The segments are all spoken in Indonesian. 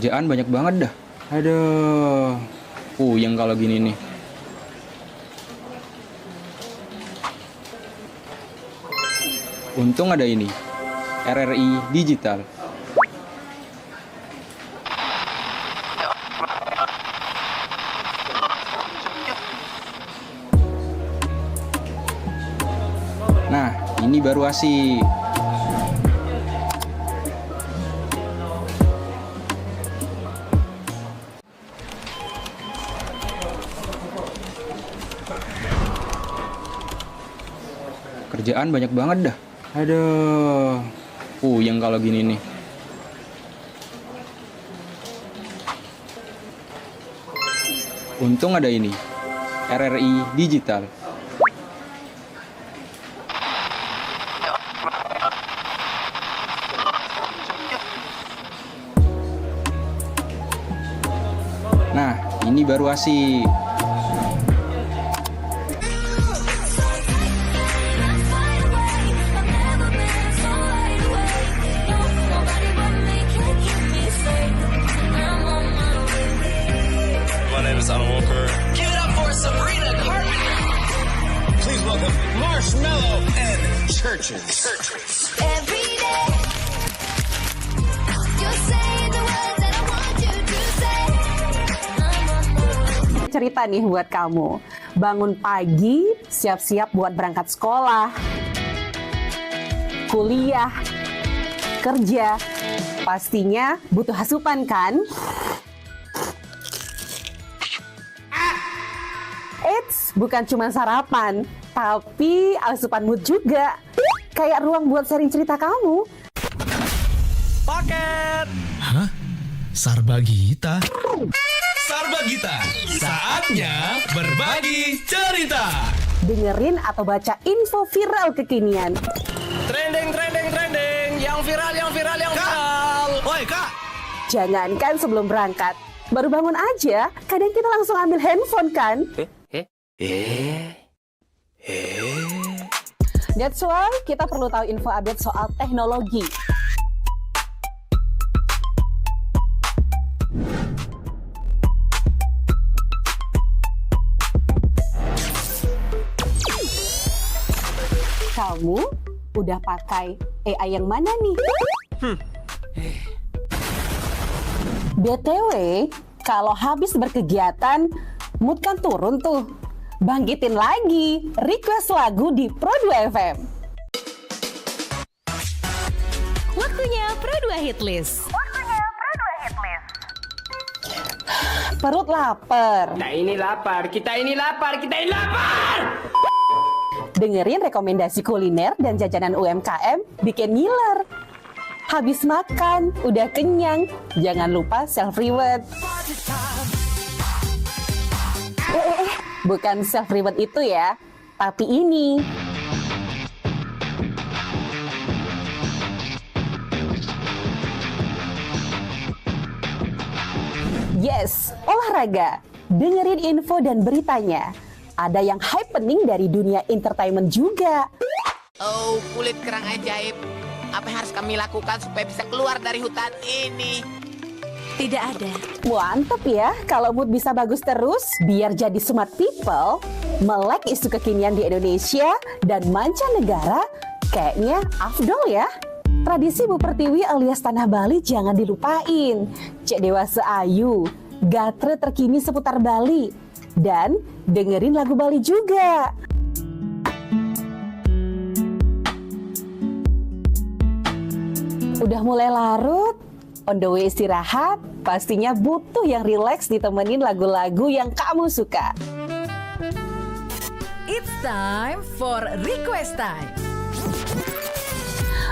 Kerjaan banyak banget dah. Aduh, puyeng kalau gini nih. Untung ada ini, RRI Digital. Nah, ini baru asik. Kerjaan banyak banget dah. Aduh, puyeng kalau gini nih. Untung ada ini, RRI Digital. Nah, ini baru asik. My name is Alan Walker. Give it up for Sabrina Carpenter. Please welcome Marshmello and Churches. Every day, you're saying the words that I want you to say. Cerita nih buat kamu. Bangun pagi, siap-siap buat berangkat sekolah, kuliah, kerja. Pastinya butuh asupan kan? Eits, bukan cuma sarapan, tapi asupan mood juga. Kayak ruang buat sharing cerita kamu. Paket. Hah? Sarbagita? Sarbagita. Saatnya berbagi cerita. Dengerin atau baca info viral kekinian. Trending. Yang viral. Woi, Kak. Jangankan sebelum berangkat, baru bangun aja, kadang kita langsung ambil handphone kan? That's why kita perlu tahu info update soal teknologi. Kamu udah pakai AI yang mana nih? BTW, kalau habis berkegiatan, mood kan turun tuh. Bangkitin lagi, request lagu di Pro2 FM. Waktunya Pro2 Hitlist. Perut lapar. Kita ini lapar. Dengerin rekomendasi kuliner dan jajanan UMKM bikin ngiler. Habis makan, udah kenyang, jangan lupa self-reward. Bukan self-reward itu ya, tapi ini. Yes, olahraga. Dengerin info dan beritanya. Ada yang happening dari dunia entertainment juga. Oh, kulit kerang ajaib. Apa yang harus kami lakukan supaya bisa keluar dari hutan ini? Tidak ada. Mantep ya, kalau mood bisa bagus terus, biar jadi smart people, melek isu kekinian di Indonesia dan mancanegara, kayaknya afdol ya. Tradisi Bu Pertiwi alias Tanah Bali jangan dilupain. Cek Dewasa Ayu, gatre terkini seputar Bali, dan dengerin lagu Bali juga. Udah mulai larut, on the way istirahat, pastinya butuh yang rileks ditemenin lagu-lagu yang kamu suka. It's time for Request Time.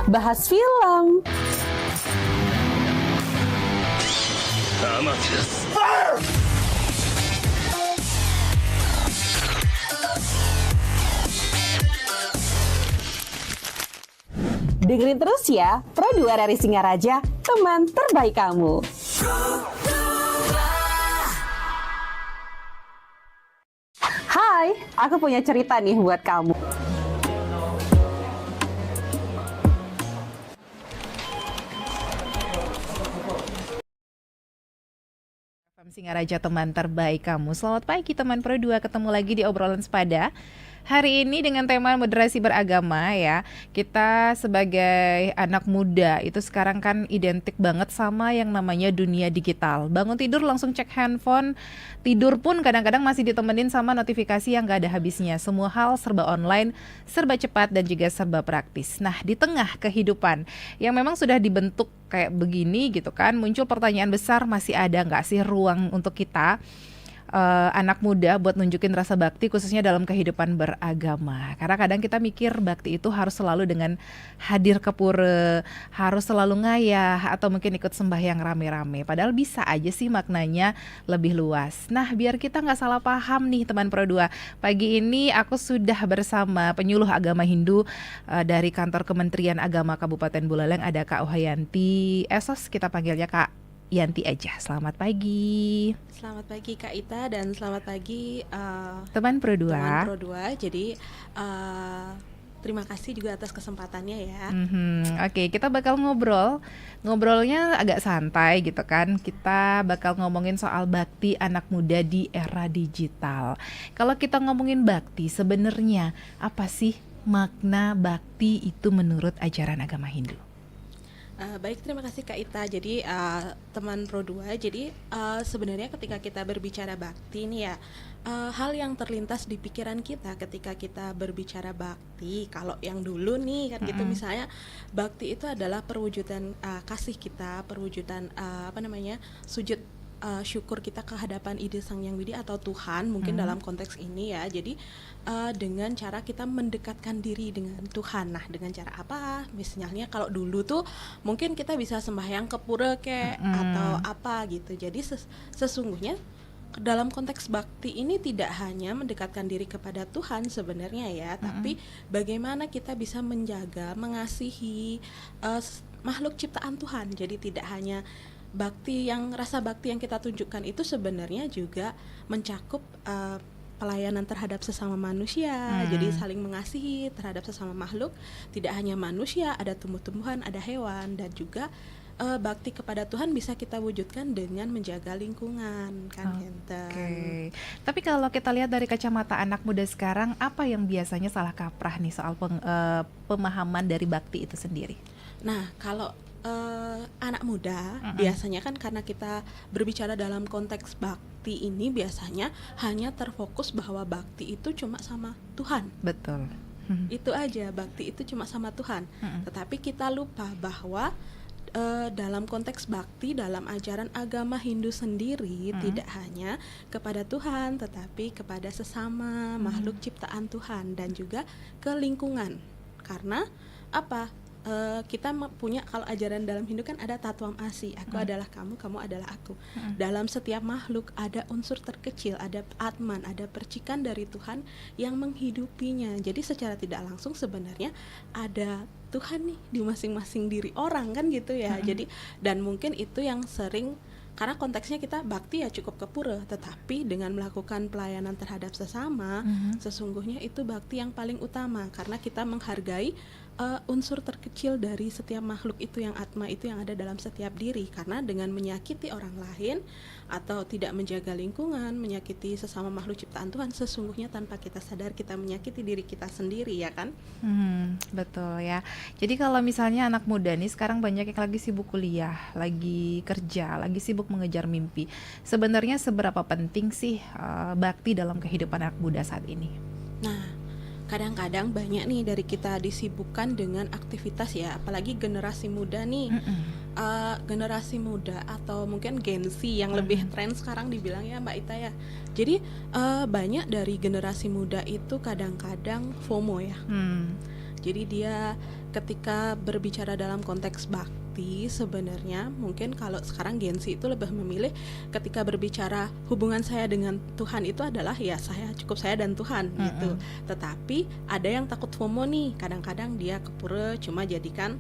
Bahas film, dengerin terus ya, Pro2 dari Singaraja, teman terbaik kamu. Hai, aku punya cerita nih buat kamu. Singaraja, teman terbaik kamu. Selamat pagi teman Pro 2, ketemu lagi di obrolan sepada. Hari ini dengan tema moderasi beragama ya. Kita sebagai anak muda itu sekarang kan identik banget sama yang namanya dunia digital. Bangun tidur langsung cek handphone, tidur pun kadang-kadang masih ditemenin sama notifikasi yang gak ada habisnya. Semua hal serba online, serba cepat dan juga serba praktis. Nah, di tengah kehidupan yang memang sudah dibentuk kayak begini gitu kan, muncul pertanyaan besar, masih ada gak sih ruang untuk kita anak muda buat nunjukin rasa bakti khususnya dalam kehidupan beragama. Karena kadang kita mikir bakti itu harus selalu dengan hadir ke pura, harus selalu ngayah atau mungkin ikut sembahyang rame-rame. Padahal bisa aja sih maknanya lebih luas. Nah, biar kita nggak salah paham nih teman Pro 2, pagi ini aku sudah bersama penyuluh agama Hindu dari kantor Kementerian Agama Kabupaten Buleleng, ada Kak Ohayanti Esos, kita panggilnya Kak Yanti aja. Selamat pagi. Selamat pagi Kak Ita dan selamat pagi teman Pro 2. Teman Pro 2. Jadi terima kasih juga atas kesempatannya ya. Oke, kita bakal ngobrolnya agak santai gitu kan. Kita bakal ngomongin soal bakti anak muda di era digital. Kalau kita ngomongin bakti, sebenarnya apa sih makna bakti itu menurut ajaran agama Hindu? Baik, terima kasih Kak Ita. Jadi teman Pro 2, jadi sebenarnya ketika kita berbicara bakti nih ya, hal yang terlintas di pikiran kita ketika kita berbicara bakti, kalau yang dulu nih kan gitu, misalnya bakti itu adalah perwujudan kasih kita, perwujudan sujud syukur kita ke hadapan ide Sang Yang Widi atau Tuhan mungkin dalam konteks ini ya. Jadi dengan cara kita mendekatkan diri dengan Tuhan. Nah, dengan cara apa? Misalnya kalau dulu tuh mungkin kita bisa sembahyang ke pura atau apa gitu. Jadi sesungguhnya dalam konteks bakti ini tidak hanya mendekatkan diri kepada Tuhan sebenarnya ya, tapi bagaimana kita bisa menjaga, mengasihi makhluk ciptaan Tuhan. Jadi tidak hanya rasa bakti yang kita tunjukkan itu sebenarnya juga mencakup pelayanan terhadap sesama manusia. Jadi saling mengasihi terhadap sesama makhluk, tidak hanya manusia, ada tumbuh-tumbuhan, ada hewan, dan juga bakti kepada Tuhan bisa kita wujudkan dengan menjaga lingkungan kan. Oke. Tapi kalau kita lihat dari kacamata anak muda sekarang, apa yang biasanya salah kaprah nih soal pemahaman dari bakti itu sendiri? Nah, kalau anak muda biasanya kan karena kita berbicara dalam konteks bakti ini biasanya hanya terfokus bahwa bakti itu cuma sama Tuhan. Betul. Itu aja, bakti itu cuma sama Tuhan. Tetapi kita lupa bahwa dalam konteks bakti dalam ajaran agama Hindu sendiri tidak hanya kepada Tuhan tetapi kepada sesama makhluk ciptaan Tuhan dan juga ke lingkungan. Karena apa? Kita punya, kalau ajaran dalam Hindu kan ada tatwam asi, aku adalah kamu, kamu adalah aku. Dalam setiap makhluk ada unsur terkecil, ada atman, ada percikan dari Tuhan yang menghidupinya. Jadi secara tidak langsung sebenarnya ada Tuhan nih di masing-masing diri orang kan gitu ya. Jadi dan mungkin itu yang sering, karena konteksnya kita bakti ya cukup ke pura, tetapi dengan melakukan pelayanan terhadap sesama, sesungguhnya itu bakti yang paling utama karena kita menghargai unsur terkecil dari setiap makhluk itu, yang atma itu yang ada dalam setiap diri. Karena dengan menyakiti orang lain atau tidak menjaga lingkungan, menyakiti sesama makhluk ciptaan Tuhan, sesungguhnya tanpa kita sadar kita menyakiti diri kita sendiri ya kan. Betul ya. Jadi kalau misalnya anak muda nih sekarang banyak yang lagi sibuk kuliah, lagi kerja, lagi sibuk mengejar mimpi, sebenarnya seberapa penting sih bakti dalam kehidupan anak muda saat ini? Nah, kadang-kadang banyak nih dari kita disibukkan dengan aktivitas ya, apalagi generasi muda nih. Generasi muda atau mungkin Gen Z yang lebih tren sekarang dibilang ya Mbak Ita ya. Jadi banyak dari generasi muda itu kadang-kadang FOMO ya. Jadi dia ketika berbicara dalam konteks bakti sebenarnya mungkin kalau sekarang Gen Z itu lebih memilih ketika berbicara hubungan saya dengan Tuhan itu adalah ya saya dan Tuhan gitu. Tetapi ada yang takut FOMO nih, kadang-kadang dia ke pura cuma jadikan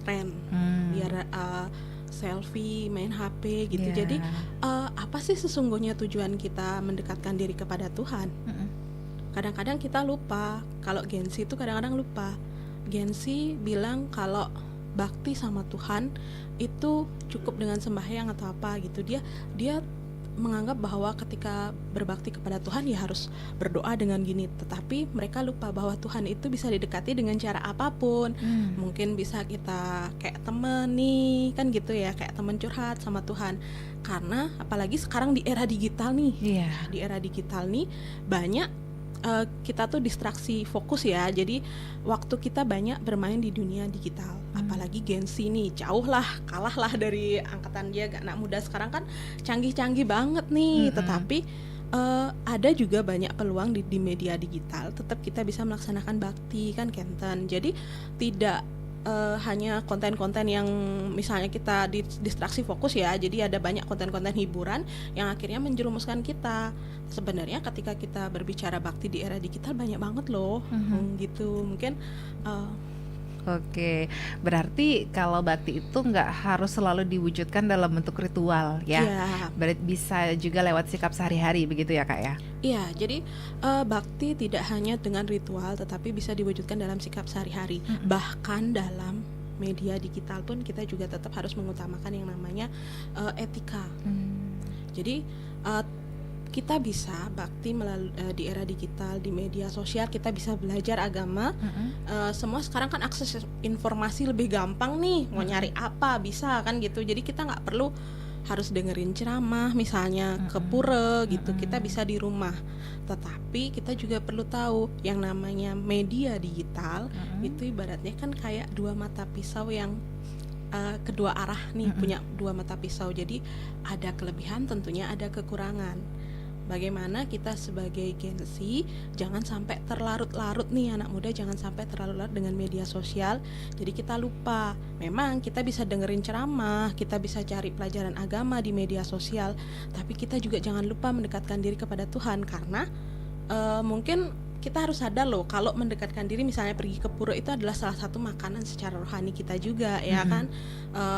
tren biar selfie, main HP gitu. Jadi apa sih sesungguhnya tujuan kita mendekatkan diri kepada Tuhan? Kadang-kadang kita lupa. Kalau Gen Z itu kadang-kadang lupa. Gen Z bilang kalau bakti sama Tuhan itu cukup dengan sembahyang atau apa gitu. Dia menganggap bahwa ketika berbakti kepada Tuhan ya harus berdoa dengan gini, tetapi mereka lupa bahwa Tuhan itu bisa didekati dengan cara apapun. Mungkin bisa kita kayak temen nih, kan gitu ya, kayak temen curhat sama Tuhan. Karena apalagi sekarang di era digital nih, di era digital nih banyak kita tuh distraksi fokus ya. Jadi waktu kita banyak bermain di dunia digital. Apalagi Gen Z nih, jauh lah, kalah lah dari angkatan dia, anak muda sekarang kan canggih-canggih banget nih. Tetapi ada juga banyak peluang di media digital. Tetap kita bisa melaksanakan bakti kan Kenten. Jadi tidak hanya konten-konten yang misalnya kita distraksi fokus ya. Jadi ada banyak konten-konten hiburan yang akhirnya menjerumuskan kita. Sebenarnya ketika kita berbicara bakti di era digital banyak banget loh, gitu. Mungkin Oke, berarti kalau bakti itu nggak harus selalu diwujudkan dalam bentuk ritual ya. Berarti bisa juga lewat sikap sehari-hari begitu ya Kak ya? Iya, jadi bakti tidak hanya dengan ritual tetapi bisa diwujudkan dalam sikap sehari-hari. Bahkan dalam media digital pun kita juga tetap harus mengutamakan yang namanya etika. Jadi kita bisa bakti melalui di era digital, di media sosial kita bisa belajar agama. Semua sekarang kan akses informasi lebih gampang nih, mau nyari apa bisa kan gitu. Jadi kita nggak perlu harus dengerin ceramah misalnya ke pura gitu, kita bisa di rumah. Tetapi kita juga perlu tahu yang namanya media digital itu ibaratnya kan kayak dua mata pisau yang kedua arah nih, punya dua mata pisau. Jadi ada kelebihan, tentunya ada kekurangan. Bagaimana kita sebagai Gen Z jangan sampai terlarut-larut nih, anak muda jangan sampai terlarut-larut dengan media sosial. Jadi kita lupa, memang kita bisa dengerin ceramah, kita bisa cari pelajaran agama di media sosial, tapi kita juga jangan lupa mendekatkan diri kepada Tuhan. Karena mungkin kita harus sadar loh, kalau mendekatkan diri misalnya pergi ke pura itu adalah salah satu makanan secara rohani kita juga ya kan.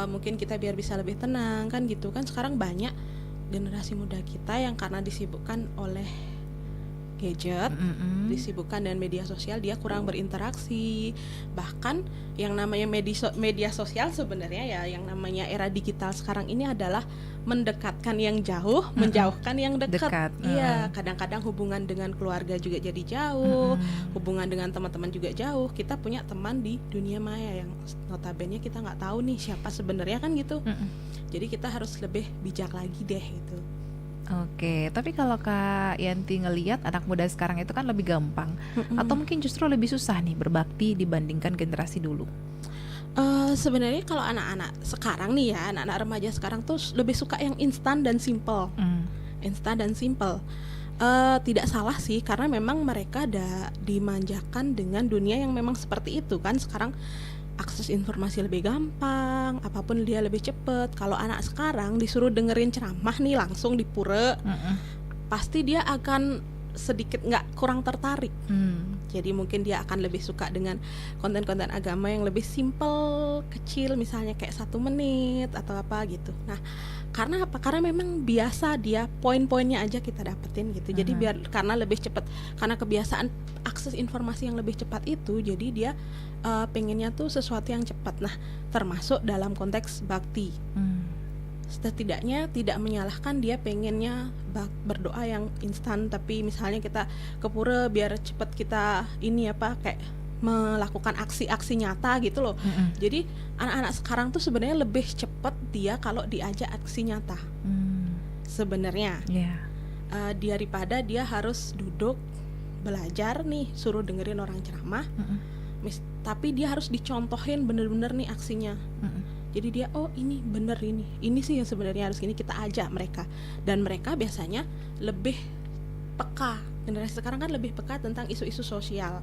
Mungkin kita biar bisa lebih tenang kan gitu kan. Sekarang banyak generasi muda kita yang karena disibukkan oleh gadget, disibukkan dengan media sosial, dia kurang berinteraksi. Bahkan yang namanya media sosial sebenarnya ya, yang namanya era digital sekarang ini adalah mendekatkan yang jauh, menjauhkan yang dekat. Iya, kadang-kadang hubungan dengan keluarga juga jadi jauh, hubungan dengan teman-teman juga jauh. Kita punya teman di dunia maya yang notabene kita nggak tahu nih siapa sebenarnya kan gitu. Jadi kita harus lebih bijak lagi deh itu. Oke, tapi kalau Kak Yanti ngelihat anak muda sekarang itu kan lebih gampang, atau mungkin justru lebih susah nih berbakti dibandingkan generasi dulu? Sebenarnya kalau anak-anak sekarang nih ya, anak-anak remaja sekarang tuh lebih suka yang instan dan simple. Instan dan simple. Tidak salah sih, karena memang mereka dimanjakan dengan dunia yang memang seperti itu kan. Sekarang akses informasi lebih gampang, apapun dia lebih cepet. Kalau anak sekarang disuruh dengerin ceramah nih langsung di pura, pasti dia akan sedikit kurang tertarik. Jadi mungkin dia akan lebih suka dengan konten-konten agama yang lebih simple, kecil, misalnya kayak 1 menit atau apa gitu. Nah, karena apa? Karena memang biasa dia poin-poinnya aja kita dapetin gitu. Jadi karena lebih cepat, karena kebiasaan akses informasi yang lebih cepat itu, jadi dia pengennya tuh sesuatu yang cepat. Nah, termasuk dalam konteks bakti. Setidaknya tidak menyalahkan dia pengennya berdoa yang instan, tapi misalnya kita ke pura biar cepat kita ini apa kayak melakukan aksi-aksi nyata gitu loh. Jadi anak-anak sekarang tuh sebenarnya lebih cepat dia kalau diajak aksi nyata. Sebenarnya daripada dia harus duduk belajar nih, suruh dengerin orang ceramah, tapi dia harus dicontohin bener-bener nih aksinya. Jadi dia, oh ini bener, ini sih yang sebenarnya harus ini, kita ajak mereka. Dan mereka biasanya lebih peka, generasi sekarang kan lebih peka tentang isu-isu sosial.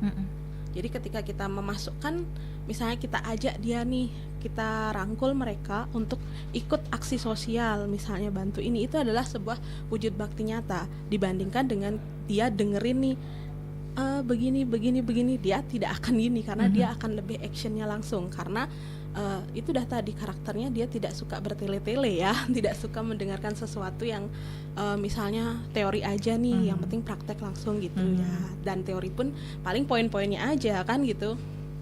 Jadi ketika kita memasukkan, misalnya kita ajak dia nih, kita rangkul mereka untuk ikut aksi sosial, misalnya bantu ini, itu adalah sebuah wujud bakti nyata. Dibandingkan dengan dia dengerin nih, begini, dia tidak akan gini, karena dia akan lebih actionnya langsung. Karena itu udah tadi karakternya, dia tidak suka bertele-tele ya, tidak suka mendengarkan sesuatu yang misalnya teori aja nih, yang penting praktek langsung gitu ya. Dan teori pun paling poin-poinnya aja kan gitu.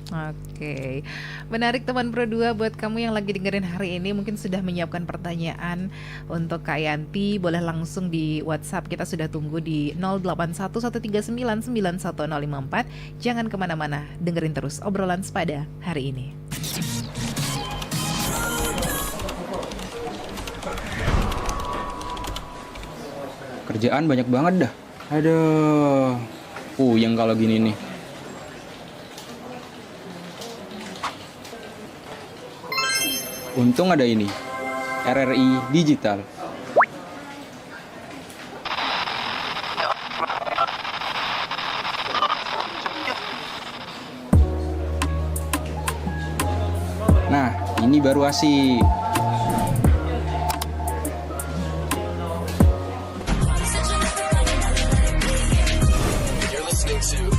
Oke, menarik teman Pro 2 buat kamu yang lagi dengerin hari ini mungkin sudah menyiapkan pertanyaan untuk Kak Yanti, boleh langsung di WhatsApp, kita sudah tunggu di 0811399154. Jangan kemana-mana, dengerin terus obrolan sepada hari ini. Kerjaan banyak banget dah. Aduh, puyeng kalau gini nih. Untung ada ini, RRI Digital. Nah, ini baru asik.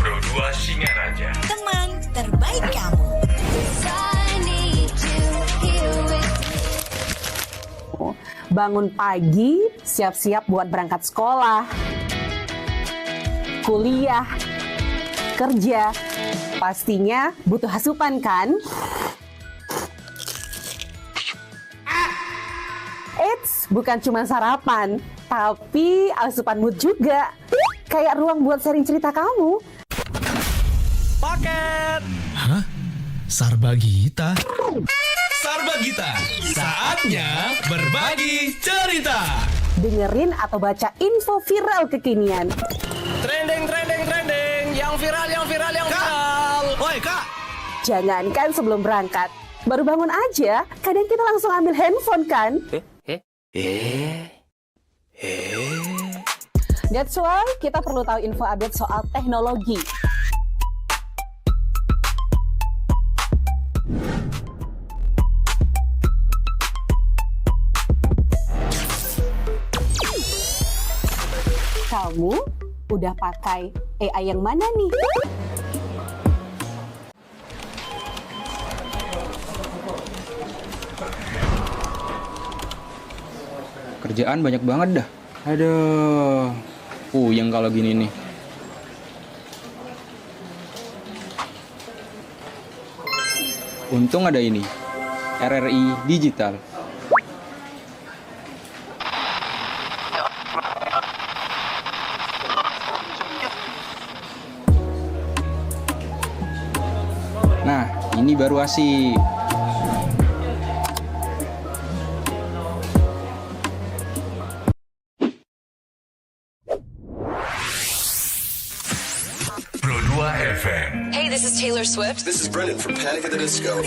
Pro 2 Singaraja. Teman terbaik kamu. I need you here with Bangun pagi, siap-siap buat berangkat sekolah, kuliah, kerja. Pastinya butuh asupan kan? Eits, bukan cuma sarapan, tapi asupan mood juga. Kayak ruang buat sharing cerita kamu. Paket. Hah? Sarbagita? Sarbagita, saatnya berbagi cerita. Dengerin atau baca info viral kekinian. Trending. Yang viral. Woi kak, Jangankan sebelum berangkat, baru bangun aja, kadang kita langsung ambil handphone kan? That's why kita perlu tahu info update soal teknologi. Kamu udah pakai AI yang mana nih? Kerjaan banyak banget dah. Aduh, puyeng kalau gini nih. Untung ada ini, RRI Digital. Nah, ini baru asik. Pro 2 FM. Hey, this is Taylor Swift. This is Brennan from Panic at the Disco.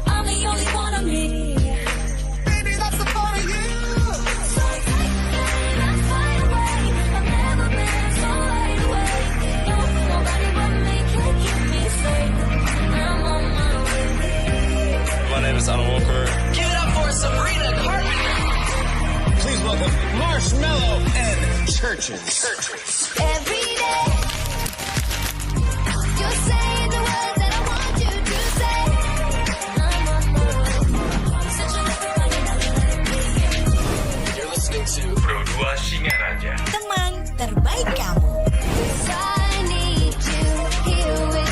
I'm the only one of me. Baby, that's the part of you. So take me, let's fly away. I've never been so wide awake. No, nobody but me can keep me safe. I'm on my way. My name is Alan Walker. Give it up for Sabrina Carpenter. Please welcome Marshmello and Churches. Every day, you say the words that I want you to say. I'm on my way. Such a You're listening to Pro 2 Singaraja. Teman terbaik kamu. I need you here with me.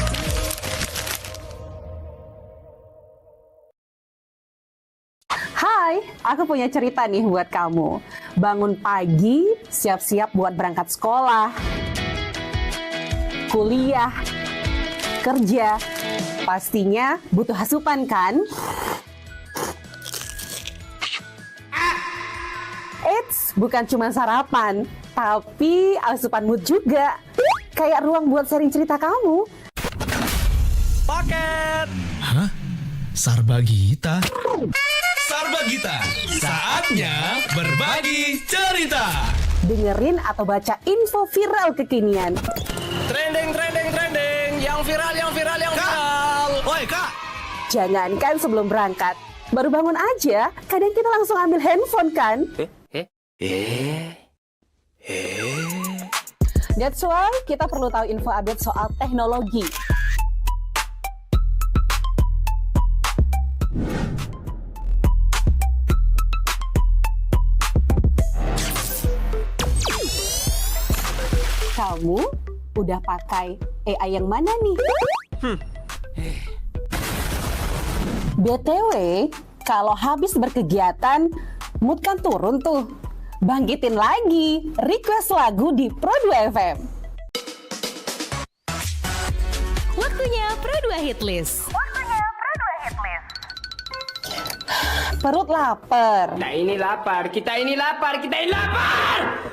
Hai, aku punya cerita nih buat kamu. Bangun pagi, siap-siap buat berangkat sekolah, kuliah, kerja. Pastinya butuh asupan kan? Eits, bukan cuma sarapan, tapi asupan mood juga. Kayak ruang buat sharing cerita kamu. Paket. Hah? Sarbagita? Sarbagita, saatnya berbagi cerita. Dengerin atau baca info viral kekinian. Trending. Yang viral. Woi kak, Jangankan sebelum berangkat, baru bangun aja, kadang kita langsung ambil handphone kan? That's why kita perlu tahu info update soal teknologi. Kamu udah pakai AI yang mana nih? BTW, kalau habis berkegiatan, mood kan turun tuh. Bangkitin lagi, request lagu di Pro2 FM. Waktunya Pro2 Hitlist. Perut lapar. Kita ini lapar, kita ini lapar, kita ini lapar.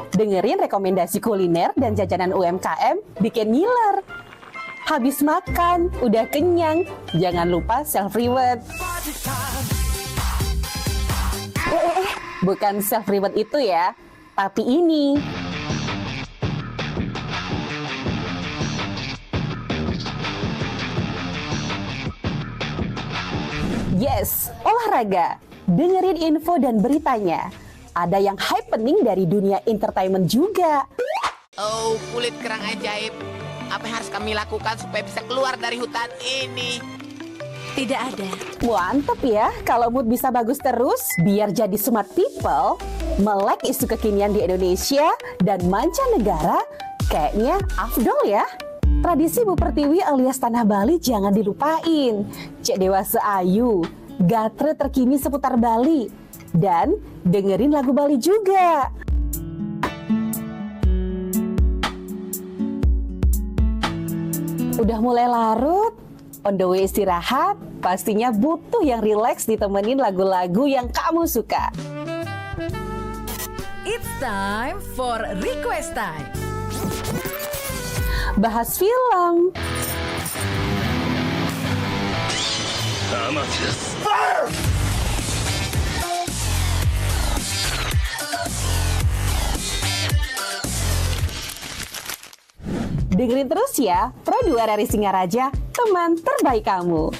Dengerin rekomendasi kuliner dan jajanan UMKM bikin ngiler. Habis makan, udah kenyang, jangan lupa self-reward. Bukan self-reward itu ya, tapi ini. Yes, olahraga. Dengerin info dan beritanya. Ada yang happening dari dunia entertainment juga. Oh, kulit kerang ajaib. Apa yang harus kami lakukan supaya bisa keluar dari hutan ini? Tidak ada. Mantep ya, kalau mood bisa bagus terus, biar jadi smart people, melek isu kekinian di Indonesia dan mancanegara, kayaknya afdol ya. Tradisi Bu Pertiwi alias Tanah Bali jangan dilupain. Cek Dewasa Ayu, gatre terkini seputar Bali, dan dengerin lagu Bali juga. Udah mulai larut, on the way istirahat, pastinya butuh yang rileks ditemenin lagu-lagu yang kamu suka. It's time for request time. Bahas film, dengerin terus ya, Pro2 dari Singaraja, teman terbaik kamu.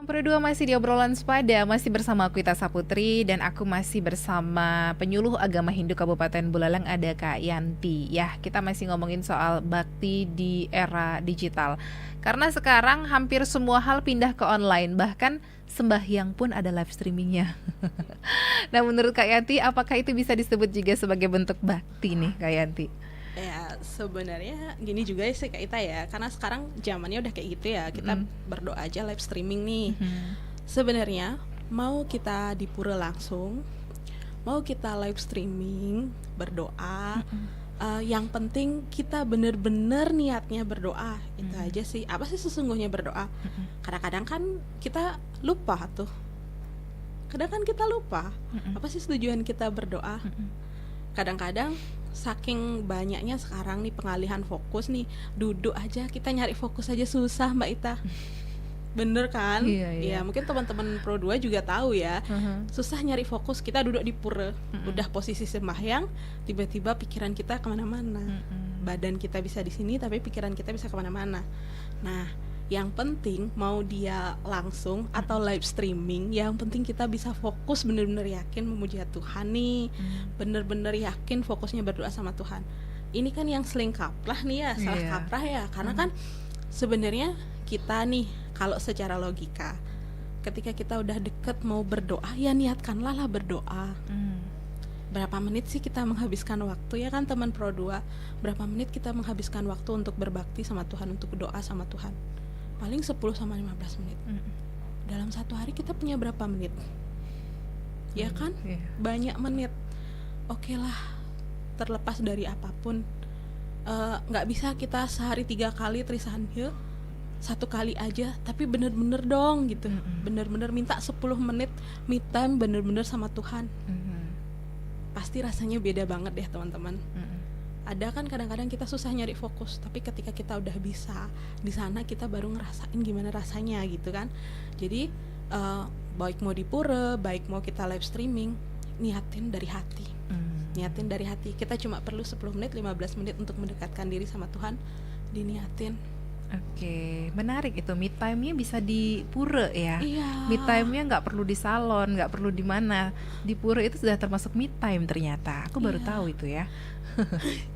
Pro2 masih di obrolan sepada, masih bersama aku Ita Saputri dan aku masih bersama penyuluh agama Hindu Kabupaten Buleleng, ada Kak Yanti. Ya, kita masih ngomongin soal bakti di era digital. Karena sekarang hampir semua hal pindah ke online, bahkan sembahyang pun ada live streamingnya. Nah, menurut Kak Yanti, apakah itu bisa disebut juga sebagai bentuk bakti nih, Kak Yanti? Ya sebenarnya gini juga sih Kak Ita ya, karena sekarang zamannya udah kayak gitu ya, kita berdoa aja live streaming nih. Sebenarnya mau kita di pura langsung, mau kita live streaming berdoa, yang penting kita bener-bener niatnya berdoa. Itu aja sih. Apa sih sesungguhnya berdoa? Kadang-kadang kan kita lupa tuh. Kadang kan kita lupa apa sih tujuan kita berdoa. Kadang-kadang saking banyaknya sekarang nih pengalihan fokus nih, duduk aja kita nyari fokus aja susah Mbak Ita. Bener kan? Iya, mungkin teman-teman Pro2 juga tahu ya. Susah nyari fokus, kita duduk di pura, udah posisi sembahyang, tiba-tiba pikiran kita kemana-mana. Badan kita bisa di sini, tapi pikiran kita bisa kemana-mana. Nah, yang penting mau dia langsung atau live streaming, yang penting kita bisa fokus, bener-bener yakin memuji Tuhan nih, bener-bener yakin fokusnya berdoa sama Tuhan. Ini kan yang seling kaprah nih ya, salah kaprah ya, karena kan sebenarnya kita nih kalau secara logika, ketika kita udah deket mau berdoa, ya niatkanlah lah berdoa. Berapa menit sih kita menghabiskan waktu ya kan teman Pro2? Berapa menit kita menghabiskan waktu untuk berbakti sama Tuhan, untuk doa sama Tuhan? Paling 10 sama 15 menit. Dalam satu hari kita punya berapa menit? Ya kan? Banyak menit. Oke lah, terlepas dari apapun, nggak bisa kita sehari 3 kali trisanhya, 1 kali aja, tapi bener-bener dong gitu. Bener-bener minta 10 menit me time bener-bener sama Tuhan. Pasti rasanya beda banget deh teman-teman. Ada kan kadang-kadang kita susah nyari fokus, tapi ketika kita udah bisa di sana, kita baru ngerasain gimana rasanya gitu kan. Jadi baik mau di pura, baik mau kita live streaming, niatin dari hati. Niatin dari hati. Kita cuma perlu 10 menit, 15 menit untuk mendekatkan diri sama Tuhan, diniatin. Oke, menarik itu. Me time-nya bisa di pura ya. Iya. Me time-nya nggak perlu di salon, nggak perlu di mana. Di pura itu sudah termasuk me time ternyata. Aku baru tahu itu ya.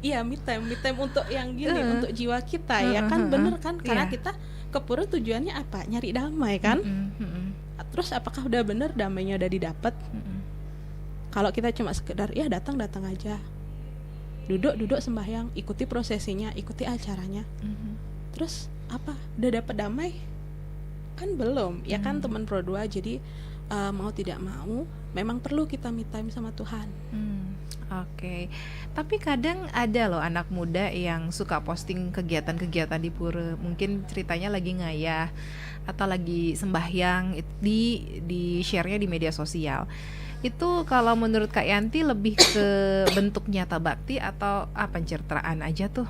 Iya, me time untuk yang gini, untuk jiwa kita ya kan, bener kan? Karena kita ke pura tujuannya apa? Nyari damai kan? Terus apakah udah bener damainya udah didapat? Kalau kita cuma sekedar ya datang aja, duduk sembahyang, ikuti prosesinya, ikuti acaranya, terus apa? Udah dapat damai? Kan belum, ya kan teman Pro 2. Jadi mau tidak mau memang perlu kita me time sama Tuhan. Oke. Tapi kadang ada loh anak muda yang suka posting kegiatan-kegiatan di pura. Mungkin ceritanya lagi ngayah atau lagi sembahyang di share-nya di media sosial. Itu kalau menurut Kak Yanti lebih ke bentuk nyata bakti atau pencitraan aja tuh?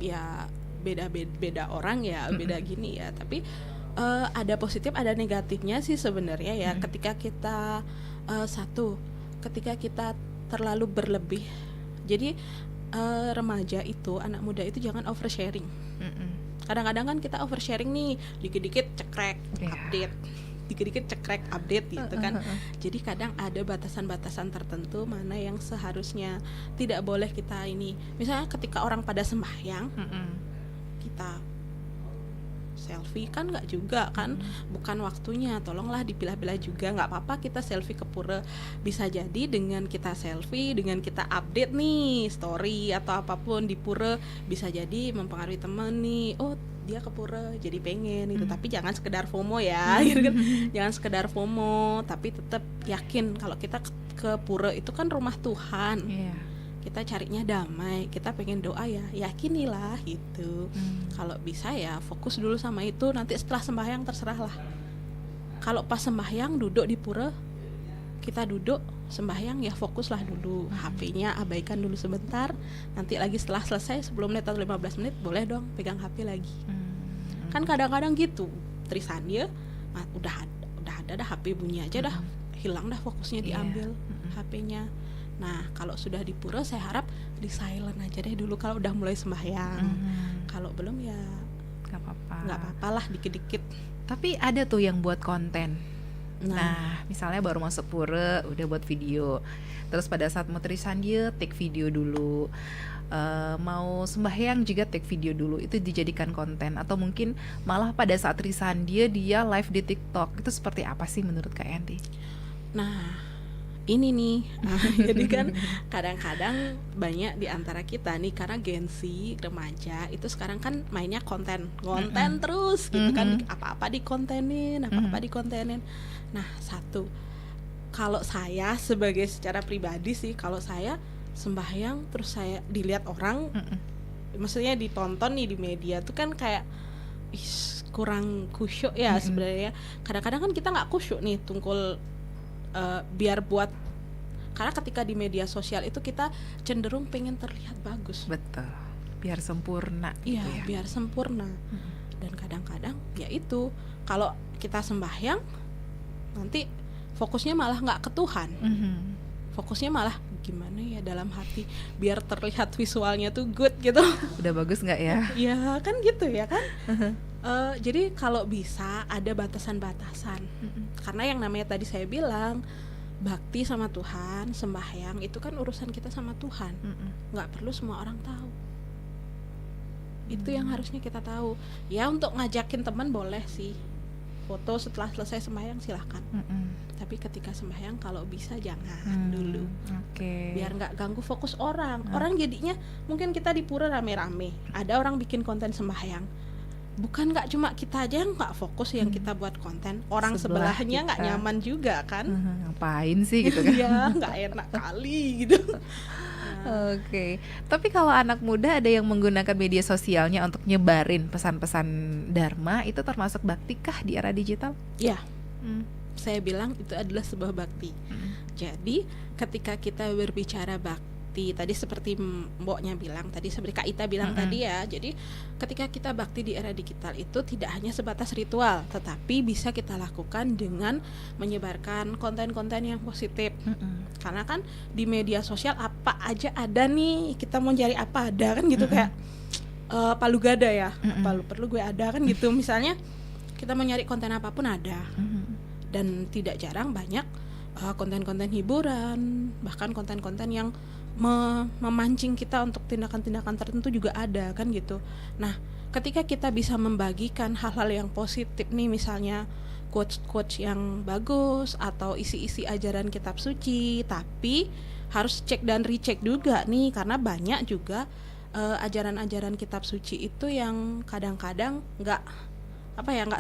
Ya beda orang ya, beda gini ya. Tapi ada positif ada negatifnya sih sebenarnya ya. Ketika kita ketika kita terlalu berlebih. Jadi remaja itu, anak muda itu jangan oversharing. Kadang-kadang kan kita oversharing nih, dikit-dikit cekrek update, dikit-dikit cekrek update gitu kan. Jadi kadang ada batasan-batasan tertentu mana yang seharusnya tidak boleh kita ini. Misalnya ketika orang pada sembahyang, kita selfie kan nggak juga kan, bukan waktunya, tolonglah dipilah-pilah juga. Nggak apa-apa kita selfie ke pura, bisa jadi dengan kita selfie, dengan kita update nih story atau apapun di pura, bisa jadi mempengaruhi temen nih, oh dia ke pura jadi pengen gitu. Tapi jangan sekedar FOMO ya, gitu kan. Jangan sekedar FOMO, tapi tetap yakin kalau kita ke pura itu kan rumah Tuhan. Kita carinya damai, kita pengen doa ya, yakinilah gitu. Kalau bisa ya fokus dulu sama itu, nanti setelah sembahyang terserahlah. Kalau pas sembahyang duduk di pura, kita duduk sembahyang ya fokuslah dulu. HP-nya abaikan dulu sebentar, nanti lagi setelah selesai 10 menit atau 15 menit boleh dong pegang HP lagi. Kan kadang-kadang gitu, Trisan ya, udah ada dah HP bunyi aja dah, hilang dah fokusnya diambil HP-nya. Nah, kalau sudah di pura saya harap di silent aja deh dulu kalau udah mulai sembahyang. Kalau belum ya nggak apa-apa lah, dikit-dikit. Tapi ada tuh yang buat konten. Nah, misalnya baru masuk pura udah buat video. Terus pada saat mau trisan dia take video dulu. Mau sembahyang juga take video dulu, itu dijadikan konten. Atau mungkin malah pada saat trisan dia live di TikTok. Itu seperti apa sih menurut Kak Yanti? Nah, ini nih, jadi kan kadang-kadang banyak di antara kita nih, karena Gen Z remaja itu sekarang kan mainnya konten terus gitu kan, apa-apa dikontenin. Nah, kalau saya sebagai secara pribadi sih, kalau saya sembahyang terus saya dilihat orang, maksudnya ditonton nih di media tuh kan kayak kurang khusyuk ya sebenarnya. Kadang-kadang kan kita nggak khusyuk nih, tungkul biar buat, karena ketika di media sosial itu kita cenderung pengen terlihat bagus. Betul, biar sempurna gitu ya. Biar sempurna. Dan kadang-kadang ya itu, kalau kita sembahyang nanti fokusnya malah nggak ke Tuhan. Fokusnya malah gimana ya dalam hati biar terlihat visualnya tuh good gitu. Udah bagus nggak ya? Ya kan gitu ya kan. Jadi kalau bisa ada batasan-batasan. Karena yang namanya tadi saya bilang, bakti sama Tuhan, sembahyang itu kan urusan kita sama Tuhan. Nggak perlu semua orang tahu. Itu yang harusnya kita tahu. Ya untuk ngajakin teman boleh sih, foto setelah selesai sembahyang silahkan. Tapi ketika sembahyang kalau bisa jangan dulu. Biar nggak ganggu fokus orang. Orang jadinya mungkin kita di pura rame-rame, ada orang bikin konten sembahyang, bukan nggak cuma kita aja yang nggak fokus yang kita buat konten, orang sebelahnya nggak nyaman juga kan. Ngapain sih gitu kan. Ya nggak enak kali gitu. Oke. Tapi kalau anak muda ada yang menggunakan media sosialnya untuk nyebarin pesan-pesan dharma, itu termasuk bakti kah di era digital? Ya, saya bilang itu adalah sebuah bakti. Jadi ketika kita berbicara bakti, tadi seperti mboknya bilang tadi, seperti Kak Ita bilang tadi ya, jadi ketika kita bakti di era digital itu tidak hanya sebatas ritual, tetapi bisa kita lakukan dengan menyebarkan konten-konten yang positif. Karena kan di media sosial apa aja ada nih, kita mau cari apa ada kan gitu, kayak palu gada ya, palu perlu gue ada kan gitu. Misalnya kita mau nyari konten apapun ada. Dan tidak jarang banyak konten-konten hiburan, bahkan konten-konten yang memancing kita untuk tindakan-tindakan tertentu juga ada kan gitu. Nah, ketika kita bisa membagikan hal-hal yang positif nih, misalnya quotes-quotes yang bagus atau isi-isi ajaran kitab suci, tapi harus cek dan recheck juga nih, karena banyak juga ajaran-ajaran kitab suci itu yang kadang-kadang nggak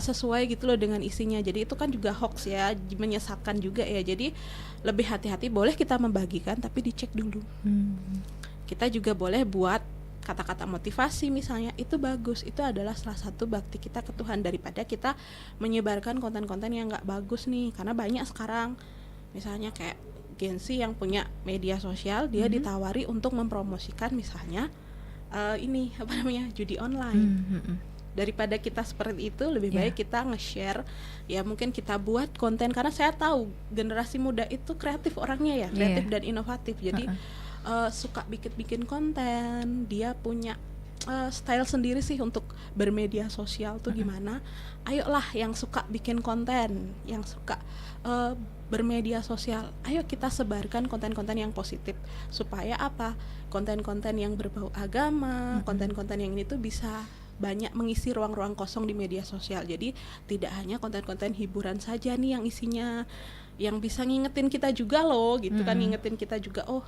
sesuai gitu loh dengan isinya. Jadi itu kan juga hoax ya, menyesatkan juga ya. Jadi lebih hati-hati, boleh kita membagikan tapi dicek dulu. Kita juga boleh buat kata-kata motivasi misalnya, itu bagus, itu adalah salah satu bakti kita ke Tuhan, daripada kita menyebarkan konten-konten yang nggak bagus nih. Karena banyak sekarang misalnya kayak Gen Z yang punya media sosial, dia ditawari untuk mempromosikan misalnya judi online. Daripada kita seperti itu, lebih baik kita nge-share ya, mungkin kita buat konten, karena saya tahu generasi muda itu kreatif orangnya ya, kreatif dan inovatif. Jadi suka bikin konten, dia punya style sendiri sih untuk bermedia sosial tuh gimana. Ayolah yang suka bikin konten, yang suka bermedia sosial, ayo kita sebarkan konten-konten yang positif, supaya apa, konten-konten yang berbau agama, konten-konten yang ini tuh bisa banyak mengisi ruang-ruang kosong di media sosial. Jadi tidak hanya konten-konten hiburan saja nih yang isinya, yang bisa ngingetin kita juga loh gitu kan, ngingetin kita juga, oh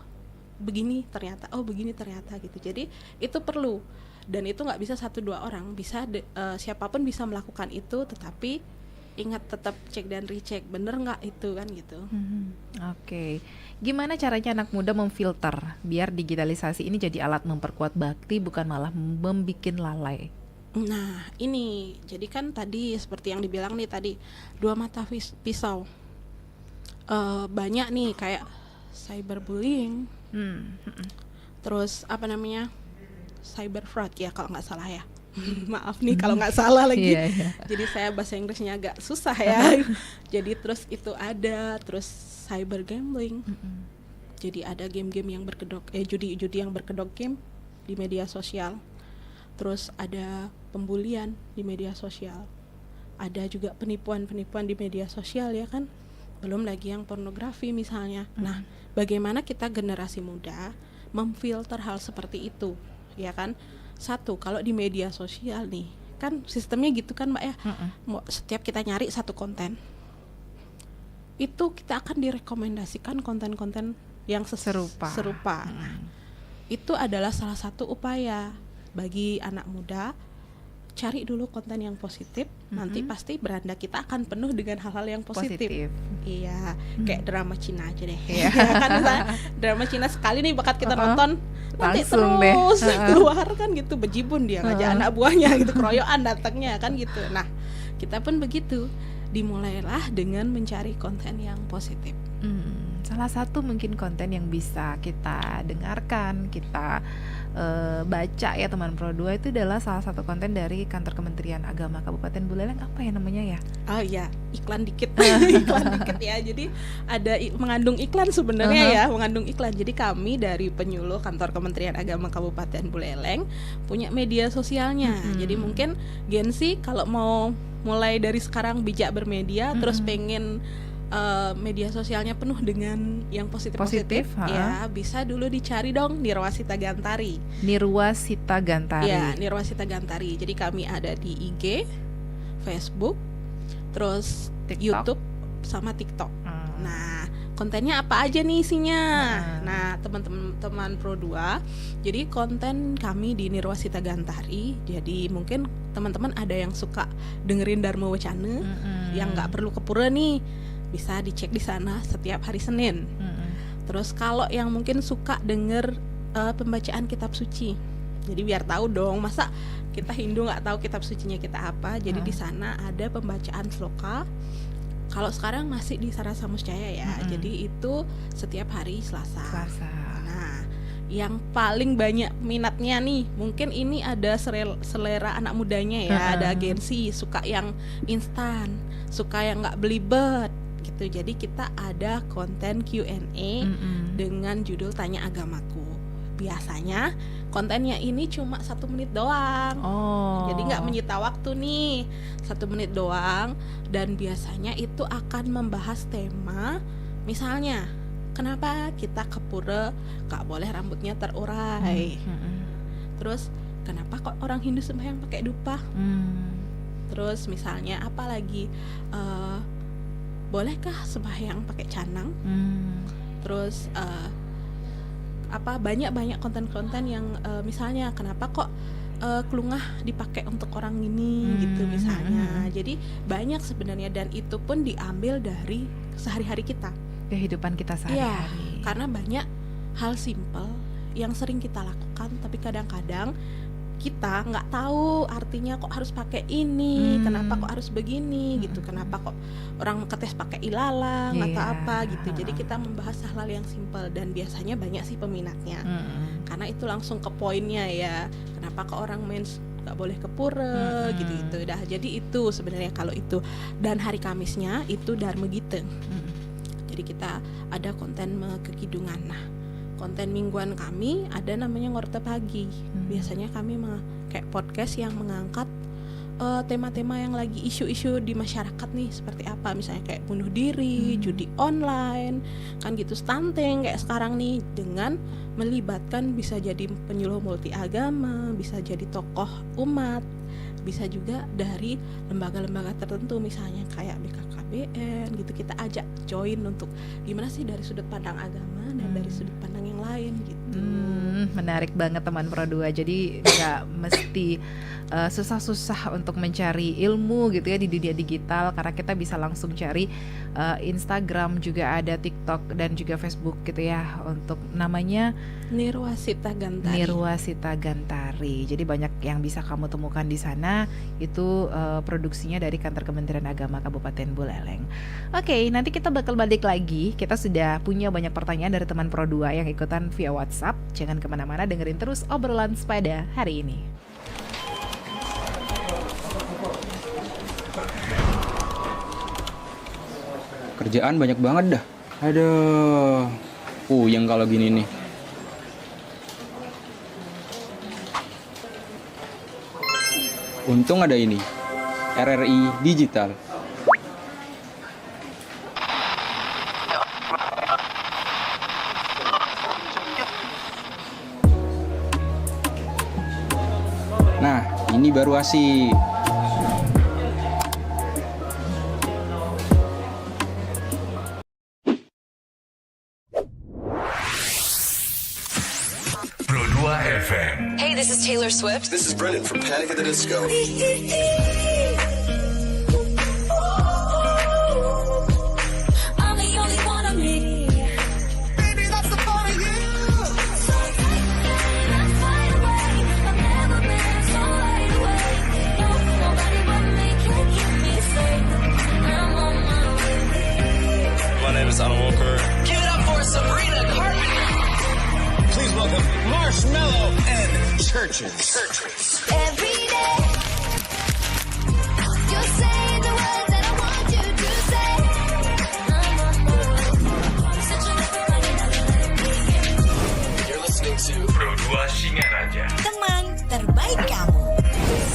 begini ternyata, gitu. Jadi itu perlu, dan itu nggak bisa 1-2 orang, bisa siapapun bisa melakukan itu, tetapi ingat tetap cek dan recheck, bener nggak itu kan gitu. Oke. Gimana caranya anak muda memfilter biar digitalisasi ini jadi alat memperkuat bakti, bukan malah membikin lalai? Nah ini, jadi kan tadi seperti yang dibilang nih tadi, 2 mata pisau. Banyak nih kayak cyberbullying, terus cyber fraud ya kalau nggak salah ya. Maaf nih kalau nggak salah lagi. Jadi saya bahasa Inggrisnya agak susah ya. Jadi terus itu ada, terus cyber gambling. Jadi ada game-game yang berkedok, judi yang berkedok game di media sosial. Terus ada pembulian di media sosial. Ada juga penipuan-penipuan di media sosial ya kan. Belum lagi yang pornografi misalnya. Nah, bagaimana kita generasi muda memfilter hal seperti itu, ya kan? Satu, kalau di media sosial nih, kan sistemnya gitu kan Mbak ya. Setiap kita nyari satu konten, itu kita akan direkomendasikan konten-konten yang serupa. Nah, itu adalah salah satu upaya bagi anak muda, cari dulu konten yang positif, nanti pasti beranda kita akan penuh dengan hal-hal yang positif. Iya, kayak drama Cina aja deh. Kan misalnya drama Cina sekali nih bakat kita nonton, nanti terus keluar kan gitu, bejibun dia ngajak anak buahnya gitu, keroyokan datangnya kan gitu. Nah, kita pun begitu, dimulailah dengan mencari konten yang positif. Salah satu mungkin konten yang bisa kita dengarkan, kita baca ya teman Pro 2, itu adalah salah satu konten dari Kantor Kementerian Agama Kabupaten Buleleng, apa ya namanya ya? Oh iya, iklan dikit. Iklan dikit ya. Jadi ada mengandung iklan sebenarnya ya, mengandung iklan. Jadi kami dari penyuluh Kantor Kementerian Agama Kabupaten Buleleng punya media sosialnya. Jadi mungkin Gen Z kalau mau mulai dari sekarang bijak bermedia, terus pengen media sosialnya penuh dengan yang positif, ya bisa dulu dicari dong Nirwasita Gantari. Nirwasita Gantari. Ya, Nirwasita Gantari. Jadi kami ada di IG, Facebook, terus TikTok, YouTube sama TikTok. Nah, kontennya apa aja nih isinya? Nah, teman-teman Pro 2, jadi konten kami di Nirwasita Gantari. Jadi mungkin teman-teman ada yang suka dengerin Dharma Wacana, yang nggak perlu ke pura nih, bisa dicek di sana setiap hari Senin. Terus kalau yang mungkin suka denger pembacaan kitab suci, jadi biar tahu dong, masa kita Hindu nggak tahu kitab sucinya kita apa. Jadi di sana ada pembacaan sloka. Kalau sekarang masih di Sarasa Muscaya ya. Jadi itu setiap hari Selasa. Nah, yang paling banyak minatnya nih, mungkin ini ada selera anak mudanya ya. Ada Gen Z suka yang instan, suka yang nggak belibet gitu. Jadi kita ada konten Q&A dengan judul Tanya Agamaku. Biasanya kontennya ini cuma 1 menit doang. Jadi nggak menyita waktu nih, 1 menit doang. Dan biasanya itu akan membahas tema, misalnya kenapa kita ke pura gak boleh rambutnya terurai. Terus kenapa kok orang Hindu sembahyang pakai dupa? Terus misalnya apalagi bolehkah sembahyang pakai canang? Terus banyak konten-konten yang misalnya kenapa kok kelungah dipakai untuk orang ini gitu misalnya. Jadi banyak sebenarnya, dan itu pun diambil dari sehari-hari kita, Kehidupan kita Iya, sehari-hari. karena banyak hal simpel yang sering kita lakukan, tapi kadang-kadang kita nggak tahu artinya kok harus pakai ini, kenapa kok harus begini gitu, kenapa kok orang ngetes pakai ilalang atau Iya. apa gitu. Jadi kita membahas hal-hal yang simpel, dan biasanya banyak sih peminatnya, karena itu langsung ke poinnya ya. Kenapa kok orang mens nggak boleh ke pura gitu-gitu. Dah, jadi itu sebenarnya kalau itu. Dan hari Kamisnya itu Dharma Gita. Jadi kita ada konten kekidungan. Nah, konten mingguan kami ada namanya Ngorte Pagi. Biasanya kami kayak podcast yang mengangkat tema-tema yang lagi isu-isu di masyarakat nih, seperti apa, misalnya kayak bunuh diri, judi online, kan gitu, stunting kayak sekarang nih, dengan melibatkan bisa jadi penyuluh multi agama, bisa jadi tokoh umat, bisa juga dari lembaga-lembaga tertentu misalnya kayak BKKBN gitu. Kita ajak join untuk gimana sih dari sudut pandang agama dan dari sudut pandang yang lain gitu. Menarik banget teman Pro 2. Jadi nggak mesti susah-susah untuk mencari ilmu gitu ya di dunia digital, karena kita bisa langsung cari Instagram, juga ada TikTok dan juga Facebook gitu ya, untuk namanya Nirwasita Gantari. Nirwasita Gantari. Jadi banyak yang bisa kamu temukan di sana. Itu produksinya dari Kantor Kementerian Agama Kabupaten Buleleng. Oke, nanti kita bakal balik lagi. Kita sudah punya banyak pertanyaan dari teman Pro 2 yang ikutan via WhatsApp. Jangan kemana-mana, dengerin terus obrolan Sepada hari ini. Kerjaan banyak banget dah. Aduh, puyeng kalau gini nih. Untung ada ini, RRI Digital. Nah, ini baru asik. Pro 2 FM. Hey, this is Taylor Swift. This is Brendan from Panic at the Disco. I'm the only one of me. Baby, that's the part of you. So let's fly away. I've never been so wide awake. No, nobody but me can keep me safe. I'm on my way. My name is Alan Walker. Give it up for Sabrina Carpenter. Please welcome Marshmello and Churches. Every day, you're saying the words that I want you to say. I'm on my way. Searching for You're listening to Pro 2 Singaraja. Teman terbaik kamu.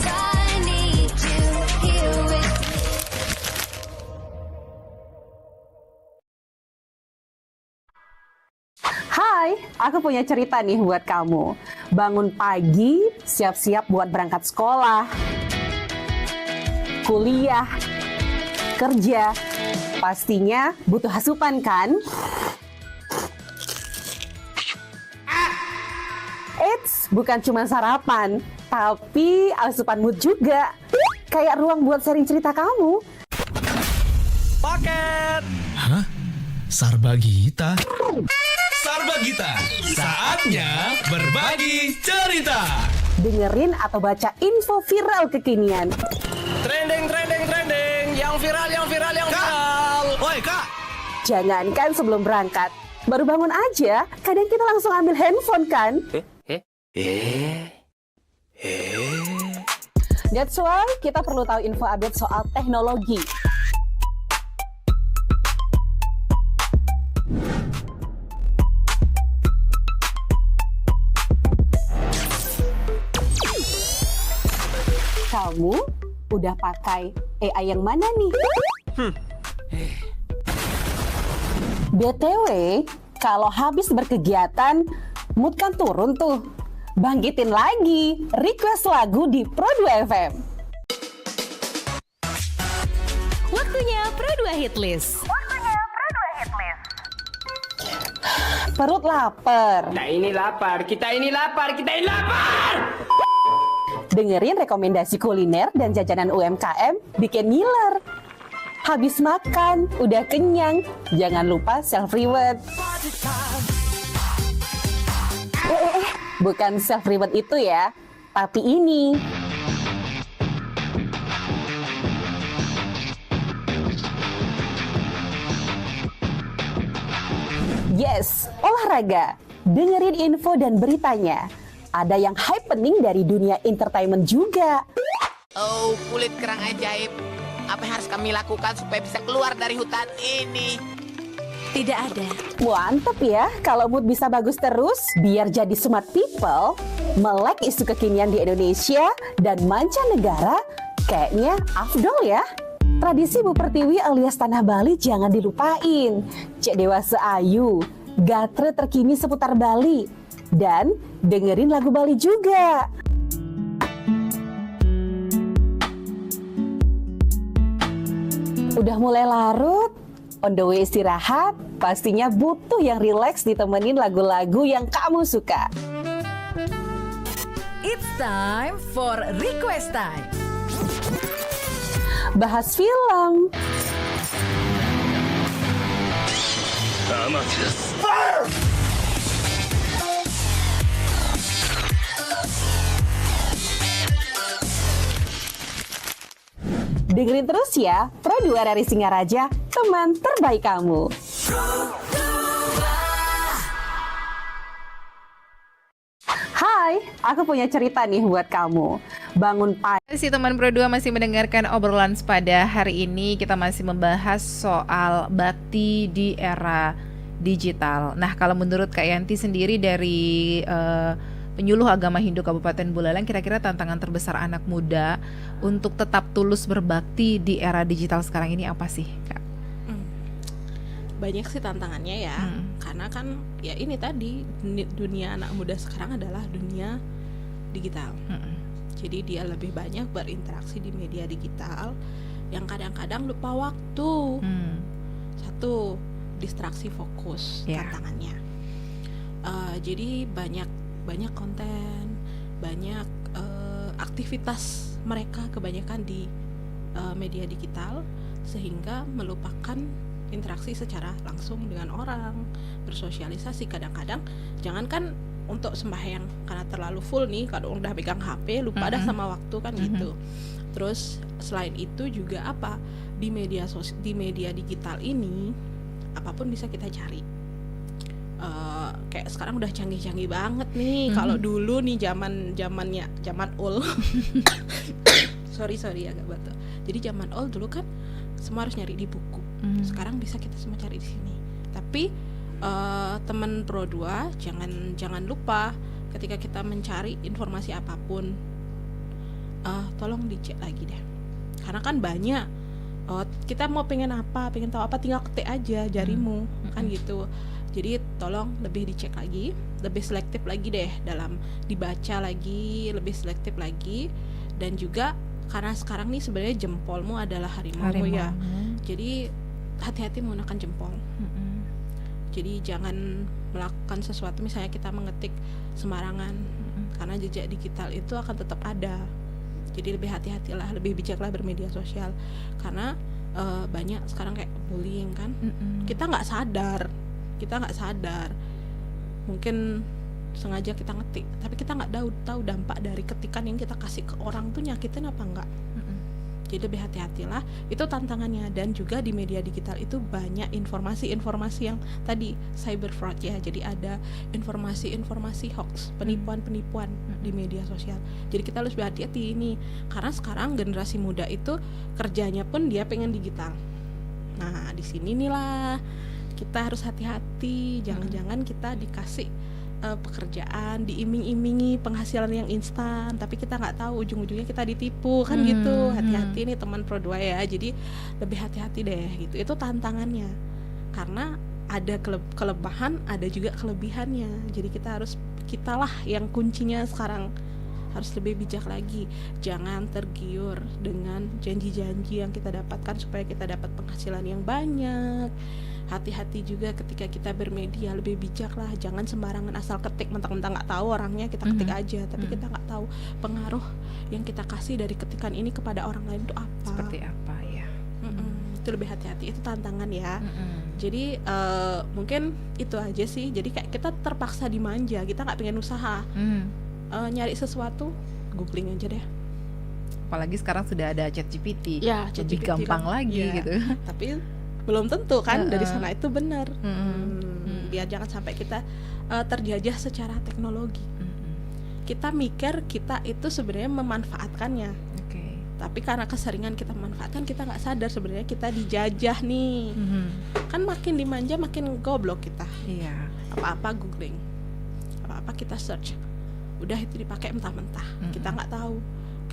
I need you here with me. Hai, aku punya cerita nih buat kamu. Bangun pagi, siap-siap buat berangkat sekolah, kuliah, kerja. Pastinya butuh asupan kan? Eits, bukan cuma sarapan, tapi asupan mood juga. Kayak ruang buat sharing cerita kamu. Paket. Hah? Sarbagita? Sarbagita, saatnya berbagi cerita. Dengerin atau baca info viral kekinian. Trending. Yang viral. Woi, Kak. Jangankan sebelum berangkat, baru bangun aja, kadang kita langsung ambil handphone kan? That's why kita perlu tahu info update soal teknologi. Kamu udah pakai AI yang mana nih? BTW, kalau habis berkegiatan, mood kan turun tuh. Bangkitin lagi, request lagu di Pro 2 FM. Waktunya Pro 2 Hit List. Perut lapar. Kita ini lapar, kita ini lapar, kita ini lapar. Dengerin rekomendasi kuliner dan jajanan UMKM bikin ngiler. Habis makan, udah kenyang, jangan lupa self-reward. Bukan self-reward itu ya, tapi ini. Yes, olahraga. Dengerin info dan beritanya. Ada yang happening dari dunia entertainment juga. Oh, kulit kerang ajaib. Apa yang harus kami lakukan supaya bisa keluar dari hutan ini? Tidak ada. Mantep ya, kalau mood bisa bagus terus, biar jadi smart people, melek isu kekinian di Indonesia dan mancanegara, kayaknya afdol ya. Tradisi Bu Pertiwi alias Tanah Bali jangan dilupain. Cek Dewasa Ayu, gatre terkini seputar Bali. Dan dengerin lagu Bali juga. Udah mulai larut, on the way istirahat, pastinya butuh yang rileks ditemenin lagu-lagu yang kamu suka. It's time for Request Time. Bahas film, dengerin terus ya Pro 2 dari Singaraja, teman terbaik kamu. Hai, aku punya cerita nih buat kamu. Bangun pagi. Si teman Pro 2 masih mendengarkan obrolan sepada. Hari ini kita masih membahas soal bakti di era digital. Nah, kalau menurut Kak Yanti sendiri dari penyuluh agama Hindu Kabupaten Buleleng, kira-kira tantangan terbesar anak muda untuk tetap tulus berbakti di era digital sekarang ini apa sih, Kak? Banyak sih tantangannya ya, karena kan ya ini tadi dunia anak muda sekarang adalah dunia digital. Jadi dia lebih banyak berinteraksi di media digital yang kadang-kadang lupa waktu. Satu, distraksi fokus tantangannya. Jadi banyak konten, banyak aktivitas mereka kebanyakan di media digital sehingga melupakan interaksi secara langsung dengan orang, bersosialisasi. Kadang-kadang jangankan untuk sembahyang karena terlalu full nih, kalau udah pegang HP lupa dah sama waktu kan gitu. Terus selain itu juga apa, di media digital ini apapun bisa kita cari. Kayak sekarang udah canggih-canggih banget nih. Kalau dulu nih zaman old sorry agak batuk. Jadi zaman old dulu kan semua harus nyari di buku. Sekarang bisa kita semua cari di sini. Tapi teman Pro 2 jangan lupa ketika kita mencari informasi apapun, tolong dicek lagi deh. Karena kan banyak kita mau pengen tahu apa, tinggal ketik aja jarimu kan gitu. Jadi tolong lebih dicek lagi, lebih selektif lagi deh dalam dibaca lagi, lebih selektif lagi. Dan juga karena sekarang nih sebenarnya jempolmu adalah harimau ya. Jadi hati-hati menggunakan jempol. Jadi jangan melakukan sesuatu, misalnya kita mengetik sembarangan, karena jejak digital itu akan tetap ada. Jadi lebih hati-hatilah, lebih bijaklah bermedia sosial. Karena banyak sekarang kayak bullying kan. Kita nggak sadar. Mungkin sengaja kita ngetik, tapi kita nggak tahu dampak dari ketikan yang kita kasih ke orang tuh nyakitin apa enggak. Jadi lebih hati-hatilah, itu tantangannya. Dan juga di media digital itu banyak informasi-informasi yang tadi cyber fraud ya. Jadi ada informasi-informasi hoax, penipuan-penipuan di media sosial. Jadi kita harus berhati-hati ini, karena sekarang generasi muda itu kerjanya pun dia pengen digital. Nah, di sini inilah kita harus hati-hati. Jangan-jangan kita dikasih pekerjaan, diiming-imingi penghasilan yang instan, tapi kita nggak tahu ujung-ujungnya kita ditipu kan gitu. Hati-hati nih teman Pro 2 ya. Jadi lebih hati-hati deh gitu. Itu tantangannya. Karena ada kelebihan, ada juga kelebihannya. Jadi kitalah yang kuncinya sekarang harus lebih bijak lagi. Jangan tergiur dengan janji-janji yang kita dapatkan supaya kita dapat penghasilan yang banyak. Hati-hati juga ketika kita bermedia, lebih bijak lah. Jangan sembarangan asal ketik, mentang-mentang nggak tahu orangnya kita ketik aja, tapi kita nggak tahu pengaruh yang kita kasih dari ketikan ini kepada orang lain itu apa. Seperti apa ya? Itu lebih hati-hati, itu tantangan ya. Jadi mungkin itu aja sih. Jadi kayak kita terpaksa dimanja, kita nggak pengen usaha. Nyari sesuatu, googling aja deh. Apalagi sekarang sudah ada ChatGPT, Ya, lebih ChatGPT gampang kan. lagi Ya, gitu. Tapi belum tentu kan dari sana itu benar. Biar jangan sampai kita terjajah secara teknologi. Kita mikir kita itu sebenarnya memanfaatkannya. Tapi karena keseringan kita manfaatkan, kita nggak sadar sebenarnya kita dijajah nih. Kan makin dimanja makin goblok kita. Iya. Apa-apa googling, apa-apa kita search, udah itu dipakai mentah-mentah. Kita nggak tahu,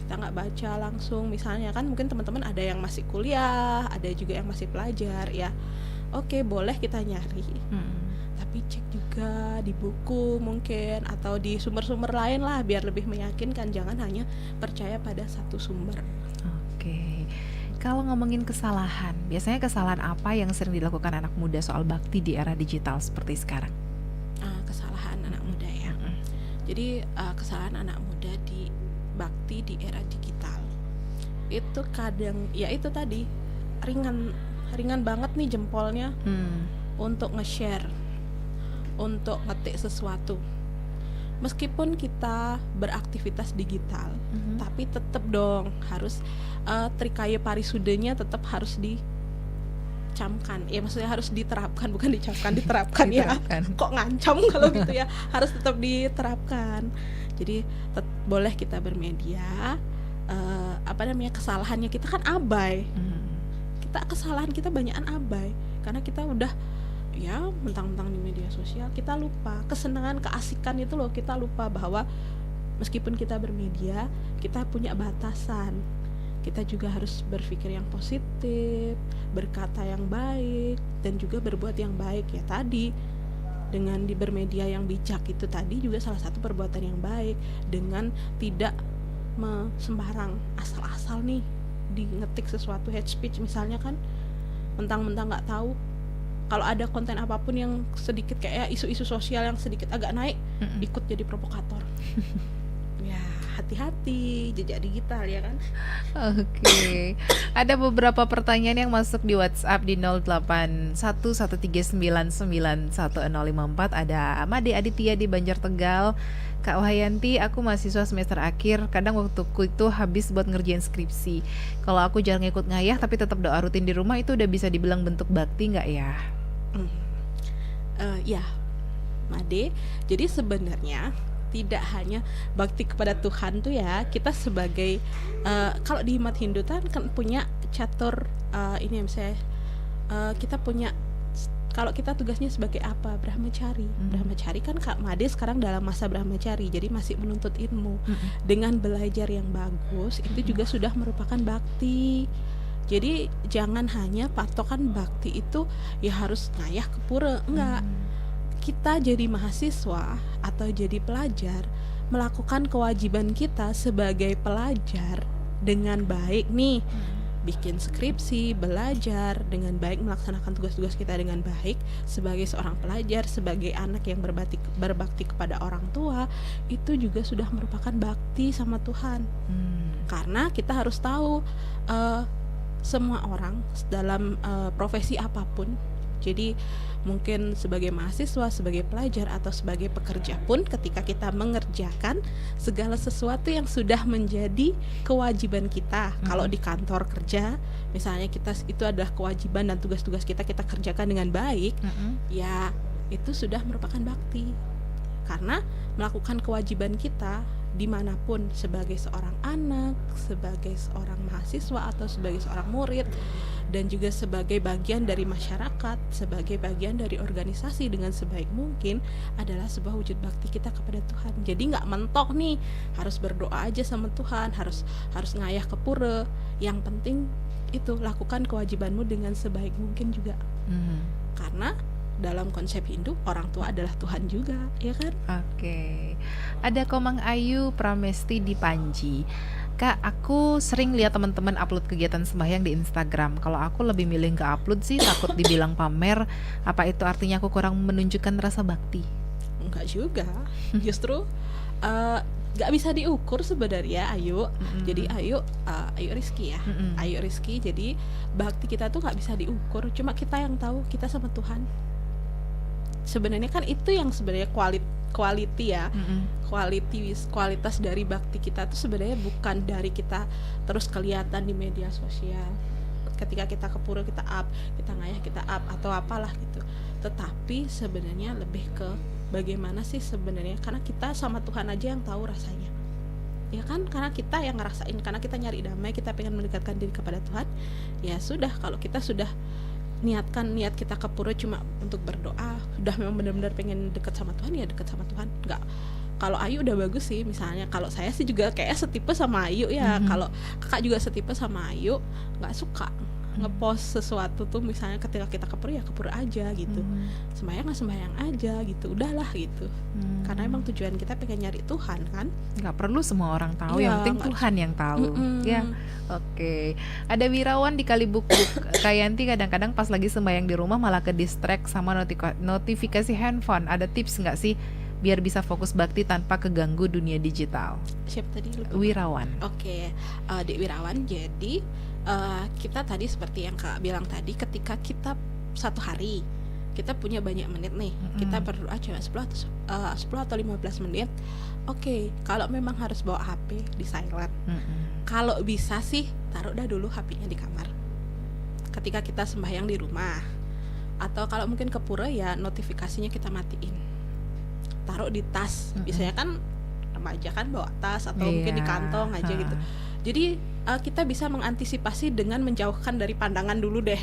kita nggak baca langsung. Misalnya kan mungkin teman-teman ada yang masih kuliah, ada juga yang masih pelajar ya. Oke, boleh kita nyari, tapi cek juga di buku mungkin atau di sumber-sumber lain lah biar lebih meyakinkan. Jangan hanya percaya pada satu sumber. Oke. Kalau ngomongin kesalahan, biasanya kesalahan apa yang sering dilakukan anak muda soal bakti di era digital seperti sekarang? Kesalahan anak muda ya. Jadi kesalahan anak muda di bakti di era digital itu kadang ya itu tadi ringan banget nih jempolnya untuk nge-share, untuk ngetik sesuatu. Meskipun kita beraktivitas digital, tapi tetap dong harus trikaye parisudenya tetap harus dicamkan. Ya maksudnya harus diterapkan, bukan dicamkan, diterapkan ya. Kok ngancam kalau gitu ya. Harus tetap diterapkan. Jadi boleh kita bermedia, kesalahannya kita kan abai. Kesalahan kita banyakan abai karena kita udah ya mentang-mentang di media sosial, kita lupa kesenangan, keasikan itu loh, kita lupa bahwa meskipun kita bermedia, kita punya batasan. Kita juga harus berpikir yang positif, berkata yang baik, dan juga berbuat yang baik. Ya tadi dengan di bermedia yang bijak itu tadi juga salah satu perbuatan yang baik, dengan tidak sembarang asal-asal nih di ngetik sesuatu hate speech misalnya kan, mentang-mentang nggak tahu. Kalau ada konten apapun yang sedikit kayak isu-isu sosial yang sedikit agak naik, ikut jadi provokator. Ya hati-hati, jejak digital ya kan. Oke. Ada beberapa pertanyaan yang masuk di WhatsApp di 0813999154. Ada Amade Aditya di Banjar Tegal. Kak Wahyanti, aku mahasiswa semester akhir. Kadang waktuku itu habis buat ngerjain skripsi. Kalau aku jarang ikut ngayah tapi tetap doa rutin di rumah, itu udah bisa dibilang bentuk bakti nggak ya? Ya, Made. Jadi sebenarnya tidak hanya bakti kepada Tuhan tuh ya, kita sebagai kalau di umat Hindu kan punya catur ini misalnya kita punya, kalau kita tugasnya sebagai apa? Brahmacari. Brahmacari kan Kak Made sekarang dalam masa Brahmacari, jadi masih menuntut ilmu. Dengan belajar yang bagus itu juga sudah merupakan bakti. Jadi jangan hanya patokan bakti itu ya harus ngayah ke pura, enggak. Kita jadi mahasiswa atau jadi pelajar melakukan kewajiban kita sebagai pelajar dengan baik nih. Bikin skripsi, belajar dengan baik, melaksanakan tugas-tugas kita dengan baik sebagai seorang pelajar, sebagai anak yang berbakti kepada orang tua, itu juga sudah merupakan bakti sama Tuhan. Karena kita harus tahu semua orang dalam profesi apapun, jadi mungkin sebagai mahasiswa, sebagai pelajar, atau sebagai pekerja pun, ketika kita mengerjakan segala sesuatu yang sudah menjadi kewajiban kita. Kalau di kantor kerja misalnya, kita itu adalah kewajiban dan tugas-tugas kita kerjakan dengan baik, ya itu sudah merupakan bakti. Karena melakukan kewajiban kita dimanapun, sebagai seorang anak, sebagai seorang mahasiswa, atau sebagai seorang murid, dan juga sebagai bagian dari masyarakat, sebagai bagian dari organisasi dengan sebaik mungkin, adalah sebuah wujud bakti kita kepada Tuhan. Jadi nggak mentok nih harus berdoa aja sama Tuhan, harus ngayah ke pura. Yang penting itu lakukan kewajibanmu dengan sebaik mungkin juga. Karena dalam konsep Hindu orang tua adalah Tuhan juga, ya kan? Oke. Ada Komang Ayu Pramesti di Panji. Kak, aku sering lihat teman-teman upload kegiatan sembahyang di Instagram. Kalau aku lebih milih nggak upload sih, takut dibilang pamer. Apa itu artinya aku kurang menunjukkan rasa bakti? Enggak juga, justru nggak bisa diukur sebenarnya Ayu. Jadi Ayu Rizky ya, Ayu Rizky. Jadi bakti kita tuh nggak bisa diukur, cuma kita yang tahu kita sama Tuhan. Sebenarnya kan itu yang sebenarnya quality ya, kualitas dari bakti kita tuh sebenarnya bukan dari kita terus kelihatan di media sosial. Ketika kita ke pura kita up, kita ngayah kita up atau apalah gitu. Tetapi sebenarnya lebih ke bagaimana sih sebenarnya, karena kita sama Tuhan aja yang tahu rasanya, ya kan? Karena kita yang ngerasain, karena kita nyari damai, kita pengen mendekatkan diri kepada Tuhan. Ya sudah, kalau kita sudah niat kita ke pura cuma untuk berdoa, sudah memang benar-benar pengen dekat sama Tuhan, ya dekat sama Tuhan. Enggak, kalau Ayu udah bagus sih. Misalnya kalau saya sih juga kayak setipe sama Ayu ya. Kalau kakak juga setipe sama Ayu, nggak suka ngepost sesuatu tuh, misalnya ketika kita ke pura ya ke pura aja gitu, sembahyang aja gitu, udahlah gitu. Karena emang tujuan kita pengen nyari Tuhan kan, nggak perlu semua orang tahu, ya, yang penting Tuhan yang tahu. Ya, oke. Ada Wirawan di Kalibukuk. Kayanti kadang-kadang pas lagi sembahyang di rumah malah ke distract sama notifikasi handphone. Ada tips nggak sih biar bisa fokus bakti tanpa keganggu dunia digital? Siapa tadi? Wirawan. Oke, Dek Wirawan. Jadi kita tadi seperti yang Kak bilang tadi, ketika kita satu hari kita punya banyak menit nih, kita berdoa cuma 10 atau 15 menit. Oke, kalau memang harus bawa HP di silent, kalau bisa sih taruh dah dulu HP-nya di kamar ketika kita sembahyang di rumah. Atau kalau mungkin ke pura ya notifikasinya kita matiin, taruh di tas. Biasanya kan remaja kan bawa tas atau mungkin di kantong aja gitu. Jadi kita bisa mengantisipasi dengan menjauhkan dari pandangan dulu deh,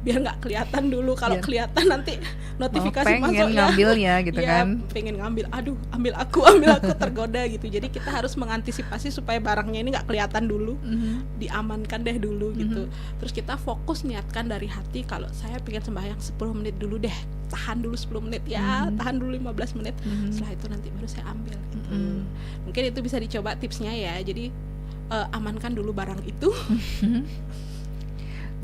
biar nggak kelihatan dulu. Kalau kelihatan nanti notifikasi masuk ya, ngambilnya gitu ya, kan, pengen ngambil, aduh ambil aku tergoda gitu. Jadi kita harus mengantisipasi supaya barangnya ini nggak kelihatan dulu, diamankan deh dulu gitu. Terus kita fokus niatkan dari hati, kalau saya pengen sembahyang 10 menit dulu deh, tahan dulu 10 menit ya, tahan dulu 15 menit, setelah itu nanti baru saya ambil gitu. Mungkin itu bisa dicoba tipsnya ya. Jadi amankan dulu barang itu.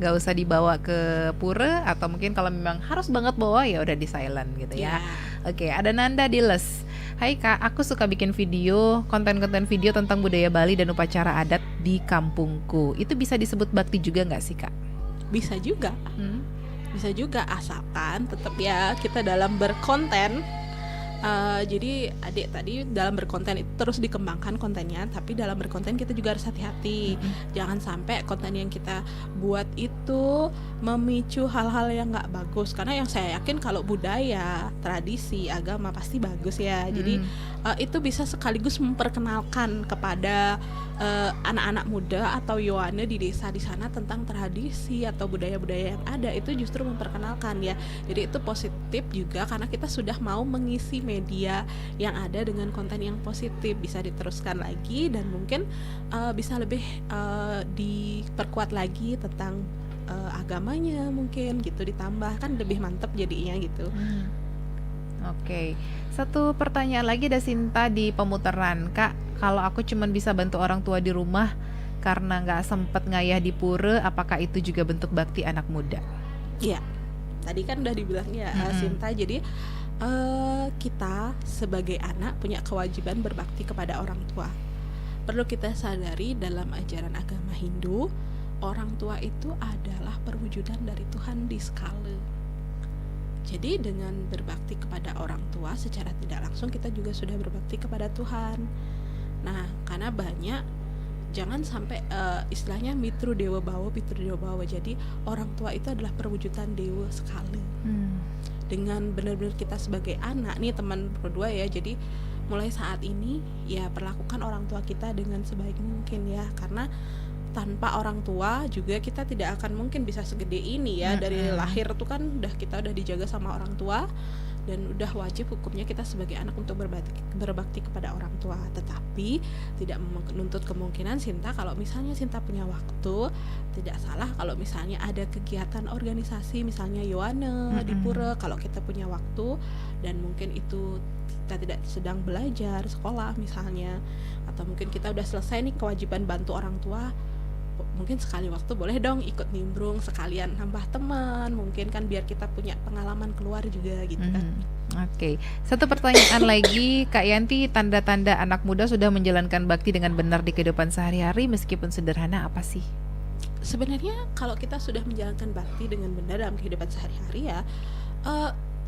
Gak usah dibawa ke pura, atau mungkin kalau memang harus banget bawa ya udah di silent gitu ya. Oke, ada Nanda di Les. Hai Kak, aku suka bikin video, konten-konten video tentang budaya Bali dan upacara adat di kampungku. Itu bisa disebut bakti juga nggak sih Kak? Bisa juga, bisa juga, asalkan tetap ya kita dalam berkonten. Jadi adik tadi dalam berkonten itu terus dikembangkan kontennya, tapi dalam berkonten kita juga harus hati-hati. Jangan sampai konten yang kita buat itu memicu hal-hal yang nggak bagus. Karena yang saya yakin kalau budaya, tradisi, agama pasti bagus ya. Jadi itu bisa sekaligus memperkenalkan kepada anak-anak muda atau Yohane di desa di sana tentang tradisi atau budaya-budaya yang ada. Itu justru memperkenalkan ya. Jadi itu positif juga, karena kita sudah mau mengisi media yang ada dengan konten yang positif. Bisa diteruskan lagi dan mungkin bisa lebih diperkuat lagi tentang agamanya mungkin gitu, ditambah kan lebih mantep jadinya gitu. Oke, satu pertanyaan lagi dari Sinta di Pemutaran. Kak, kalau aku cuma bisa bantu orang tua di rumah karena nggak sempet ngayah di pura, apakah itu juga bentuk bakti anak muda? Iya, tadi kan udah dibilang ya Sinta. Jadi kita sebagai anak punya kewajiban berbakti kepada orang tua. Perlu kita sadari dalam ajaran agama Hindu, orang tua itu adalah perwujudan dari Tuhan di skala. Jadi dengan berbakti kepada orang tua secara tidak langsung kita juga sudah berbakti kepada Tuhan. Nah, karena banyak, jangan sampai istilahnya mitru dewa bawa, pitru dewa bawa. Jadi orang tua itu adalah perwujudan dewa sekali. Dengan benar-benar kita sebagai anak nih teman berdua ya. Jadi mulai saat ini ya perlakukan orang tua kita dengan sebaik mungkin ya, karena tanpa orang tua juga kita tidak akan mungkin bisa segede ini ya. Dari lahir tuh kan kita udah dijaga sama orang tua. dan udah wajib hukumnya kita sebagai anak untuk berbakti kepada orang tua. Tetapi tidak menuntut kemungkinan Sinta kalau misalnya Sinta punya waktu, tidak salah kalau misalnya ada kegiatan organisasi misalnya Yohane di pura, kalau kita punya waktu dan mungkin itu kita tidak sedang belajar sekolah misalnya, atau mungkin kita udah selesai nih kewajiban bantu orang tua, mungkin sekali waktu boleh dong ikut nimbrung sekalian nambah teman, mungkin kan biar kita punya pengalaman keluar juga gitu kan. Oke, satu pertanyaan lagi Kak Yanti, tanda-tanda anak muda sudah menjalankan bakti dengan benar di kehidupan sehari-hari meskipun sederhana apa sih? Sebenarnya kalau kita sudah menjalankan bakti dengan benar dalam kehidupan sehari-hari ya,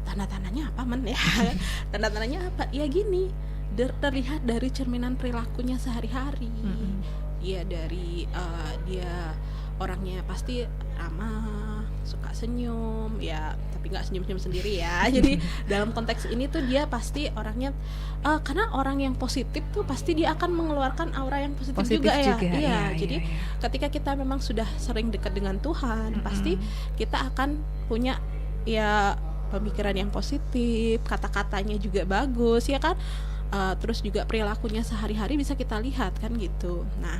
tanda-tandanya apa ya? Tanda-tandanya apa? Ya gini, terlihat dari cerminan perilakunya sehari-hari. Ya dari dia orangnya pasti ramah, suka senyum, ya tapi nggak senyum-senyum sendiri ya. Jadi dalam konteks ini tuh dia pasti orangnya, karena orang yang positif tuh pasti dia akan mengeluarkan aura yang positif juga ya. Iya, jadi ketika kita memang sudah sering dekat dengan Tuhan, pasti kita akan punya ya pemikiran yang positif, kata-katanya juga bagus ya kan. Terus juga perilakunya sehari-hari bisa kita lihat kan gitu. Nah,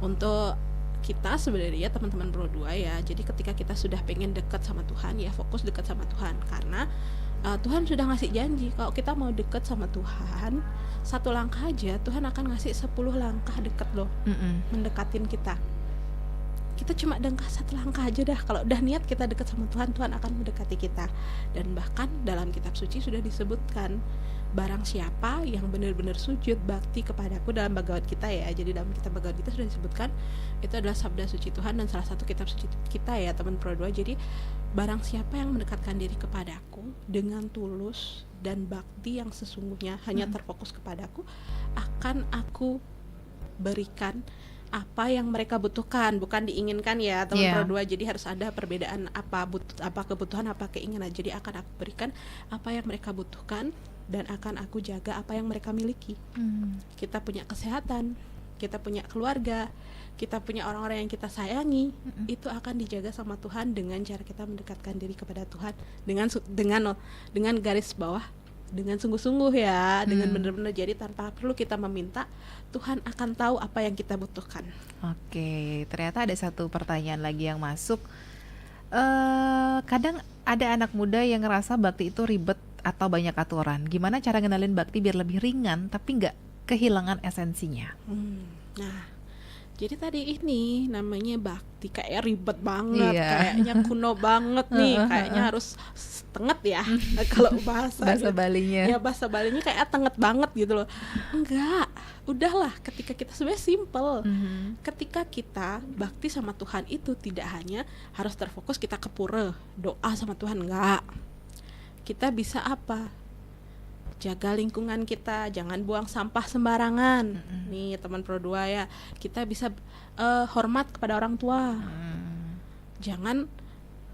untuk kita sebenarnya teman-teman Pro 2 ya, jadi ketika kita sudah pengen dekat sama Tuhan ya fokus dekat sama Tuhan, karena Tuhan sudah ngasih janji kalau kita mau dekat sama Tuhan, 1 langkah aja Tuhan akan ngasih 10 langkah dekat loh, mendekatin kita. Kita cuma dengkah 1 langkah aja dah, kalau udah niat kita dekat sama Tuhan, Tuhan akan mendekati kita. Dan bahkan dalam kitab suci sudah disebutkan, barang siapa yang benar-benar sujud bakti kepadaku, dalam Bhagavad Gita ya, jadi dalam kitab Bhagavad Gita sudah disebutkan itu adalah sabda suci Tuhan dan salah satu kitab suci kita ya teman Pro 2. Jadi barang siapa yang mendekatkan diri kepadaku dengan tulus dan bakti yang sesungguhnya hanya terfokus kepadaku, akan aku berikan apa yang mereka butuhkan, bukan diinginkan ya teman Pro 2. Jadi harus ada perbedaan apa kebutuhan, apa keinginan. Jadi akan aku berikan apa yang mereka butuhkan dan akan aku jaga apa yang mereka miliki. Kita punya kesehatan, kita punya keluarga, kita punya orang-orang yang kita sayangi, itu akan dijaga sama Tuhan dengan cara kita mendekatkan diri kepada Tuhan dengan garis bawah, dengan sungguh-sungguh ya, dengan benar-benar. Jadi tanpa perlu kita meminta, Tuhan akan tahu apa yang kita butuhkan. Oke, ternyata ada satu pertanyaan lagi yang masuk. Kadang ada anak muda yang ngerasa bakti itu ribet atau banyak aturan. Gimana cara ngenalin bakti biar lebih ringan tapi nggak kehilangan esensinya? Nah, jadi tadi ini namanya bakti kayak ribet banget, kayaknya kuno banget nih, kayaknya harus tenget ya. Kalau bahasa Balinya. Ya bahasa Balinya kayak tenget banget gitu loh. Enggak, udahlah, ketika kita sebenarnya simple. Ketika kita bakti sama Tuhan itu tidak hanya harus terfokus kita ke pura, doa sama Tuhan, enggak. Kita bisa apa? Jaga lingkungan kita, jangan buang sampah sembarangan. Nih teman Pro 2 ya, kita bisa hormat kepada orang tua. Jangan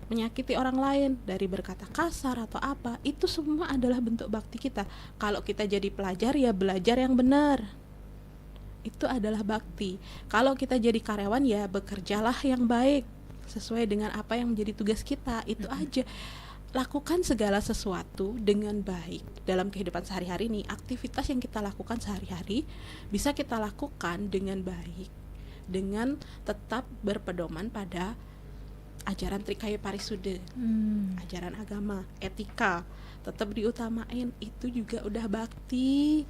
menyakiti orang lain dari berkata kasar atau apa. Itu semua adalah bentuk bakti kita. Kalau kita jadi pelajar ya belajar yang benar. Itu adalah bakti. Kalau kita jadi karyawan ya bekerjalah yang baik sesuai dengan apa yang menjadi tugas kita. Itu aja. Lakukan segala sesuatu dengan baik dalam kehidupan sehari-hari nih. Aktivitas yang kita lakukan sehari-hari bisa kita lakukan dengan baik, dengan tetap berpedoman pada ajaran Trikaya Parisude, ajaran agama, etika, tetap diutamain. Itu juga udah bakti.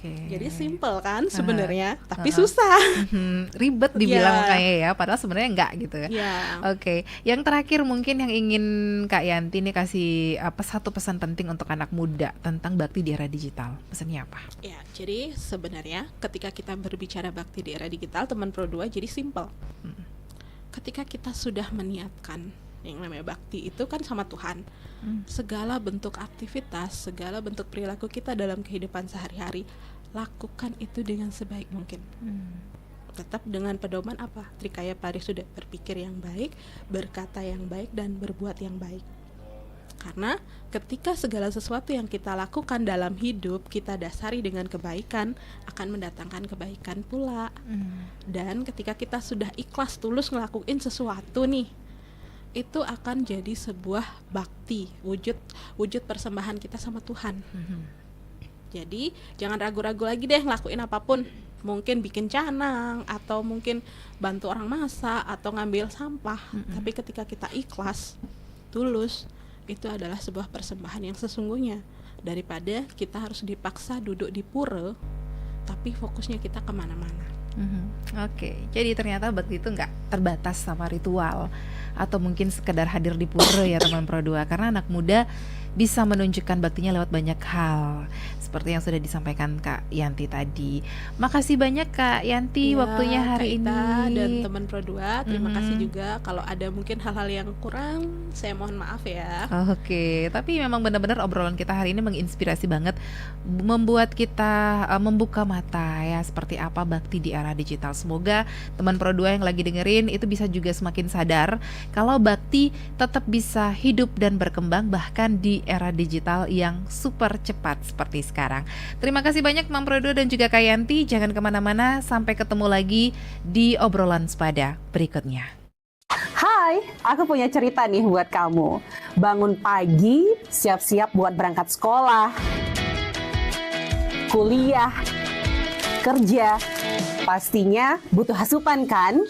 Jadi simple kan sebenarnya, tapi susah. Ribet dibilang kayak ya, padahal sebenarnya enggak gitu ya. Oke, yang terakhir mungkin yang ingin Kak Yanti nih kasih satu pesan penting untuk anak muda tentang bakti di era digital. Pesannya apa? Ya, jadi sebenarnya ketika kita berbicara bakti di era digital, teman Pro 2, jadi simple. Ketika kita sudah meniatkan yang namanya bakti itu kan sama Tuhan, segala bentuk aktivitas, segala bentuk perilaku kita dalam kehidupan sehari-hari, lakukan itu dengan sebaik mungkin. Tetap dengan pedoman apa? Trikaya Parisude, berpikir yang baik, berkata yang baik, dan berbuat yang baik. Karena ketika segala sesuatu yang kita lakukan dalam hidup kita dasari dengan kebaikan, akan mendatangkan kebaikan pula. Dan ketika kita sudah ikhlas tulus ngelakuin sesuatu nih, itu akan jadi sebuah bakti, wujud persembahan kita sama Tuhan. Jadi jangan ragu-ragu lagi deh ngelakuin apapun. Mungkin bikin canang, atau mungkin bantu orang masak, atau ngambil sampah. Tapi ketika kita ikhlas, tulus, itu adalah sebuah persembahan yang sesungguhnya. Daripada kita harus dipaksa duduk di pura, tapi fokusnya kita kemana-mana. Oke, jadi ternyata bakti itu nggak terbatas sama ritual atau mungkin sekedar hadir di pura ya teman Pro 2, karena anak muda bisa menunjukkan baktinya lewat banyak hal seperti yang sudah disampaikan Kak Yanti tadi. Makasih banyak Kak Yanti waktunya hari Kak Ita ini. dan teman Pro 2, terima kasih juga. Kalau ada mungkin hal-hal yang kurang, saya mohon maaf ya. Oke, tapi memang benar-benar obrolan kita hari ini menginspirasi banget, membuat kita membuka mata ya seperti apa bakti di era digital. Semoga teman Pro 2 yang lagi dengerin itu bisa juga semakin sadar kalau bakti tetap bisa hidup dan berkembang bahkan di era digital yang super cepat seperti sekarang. Terima kasih banyak Mam Pro 2 dan juga Kak Yanti. Jangan kemana-mana, sampai ketemu lagi di obrolan sepada berikutnya. Hai, aku punya cerita nih buat kamu. Bangun pagi, siap-siap buat berangkat sekolah, kuliah, kerja. Pastinya butuh asupan kan?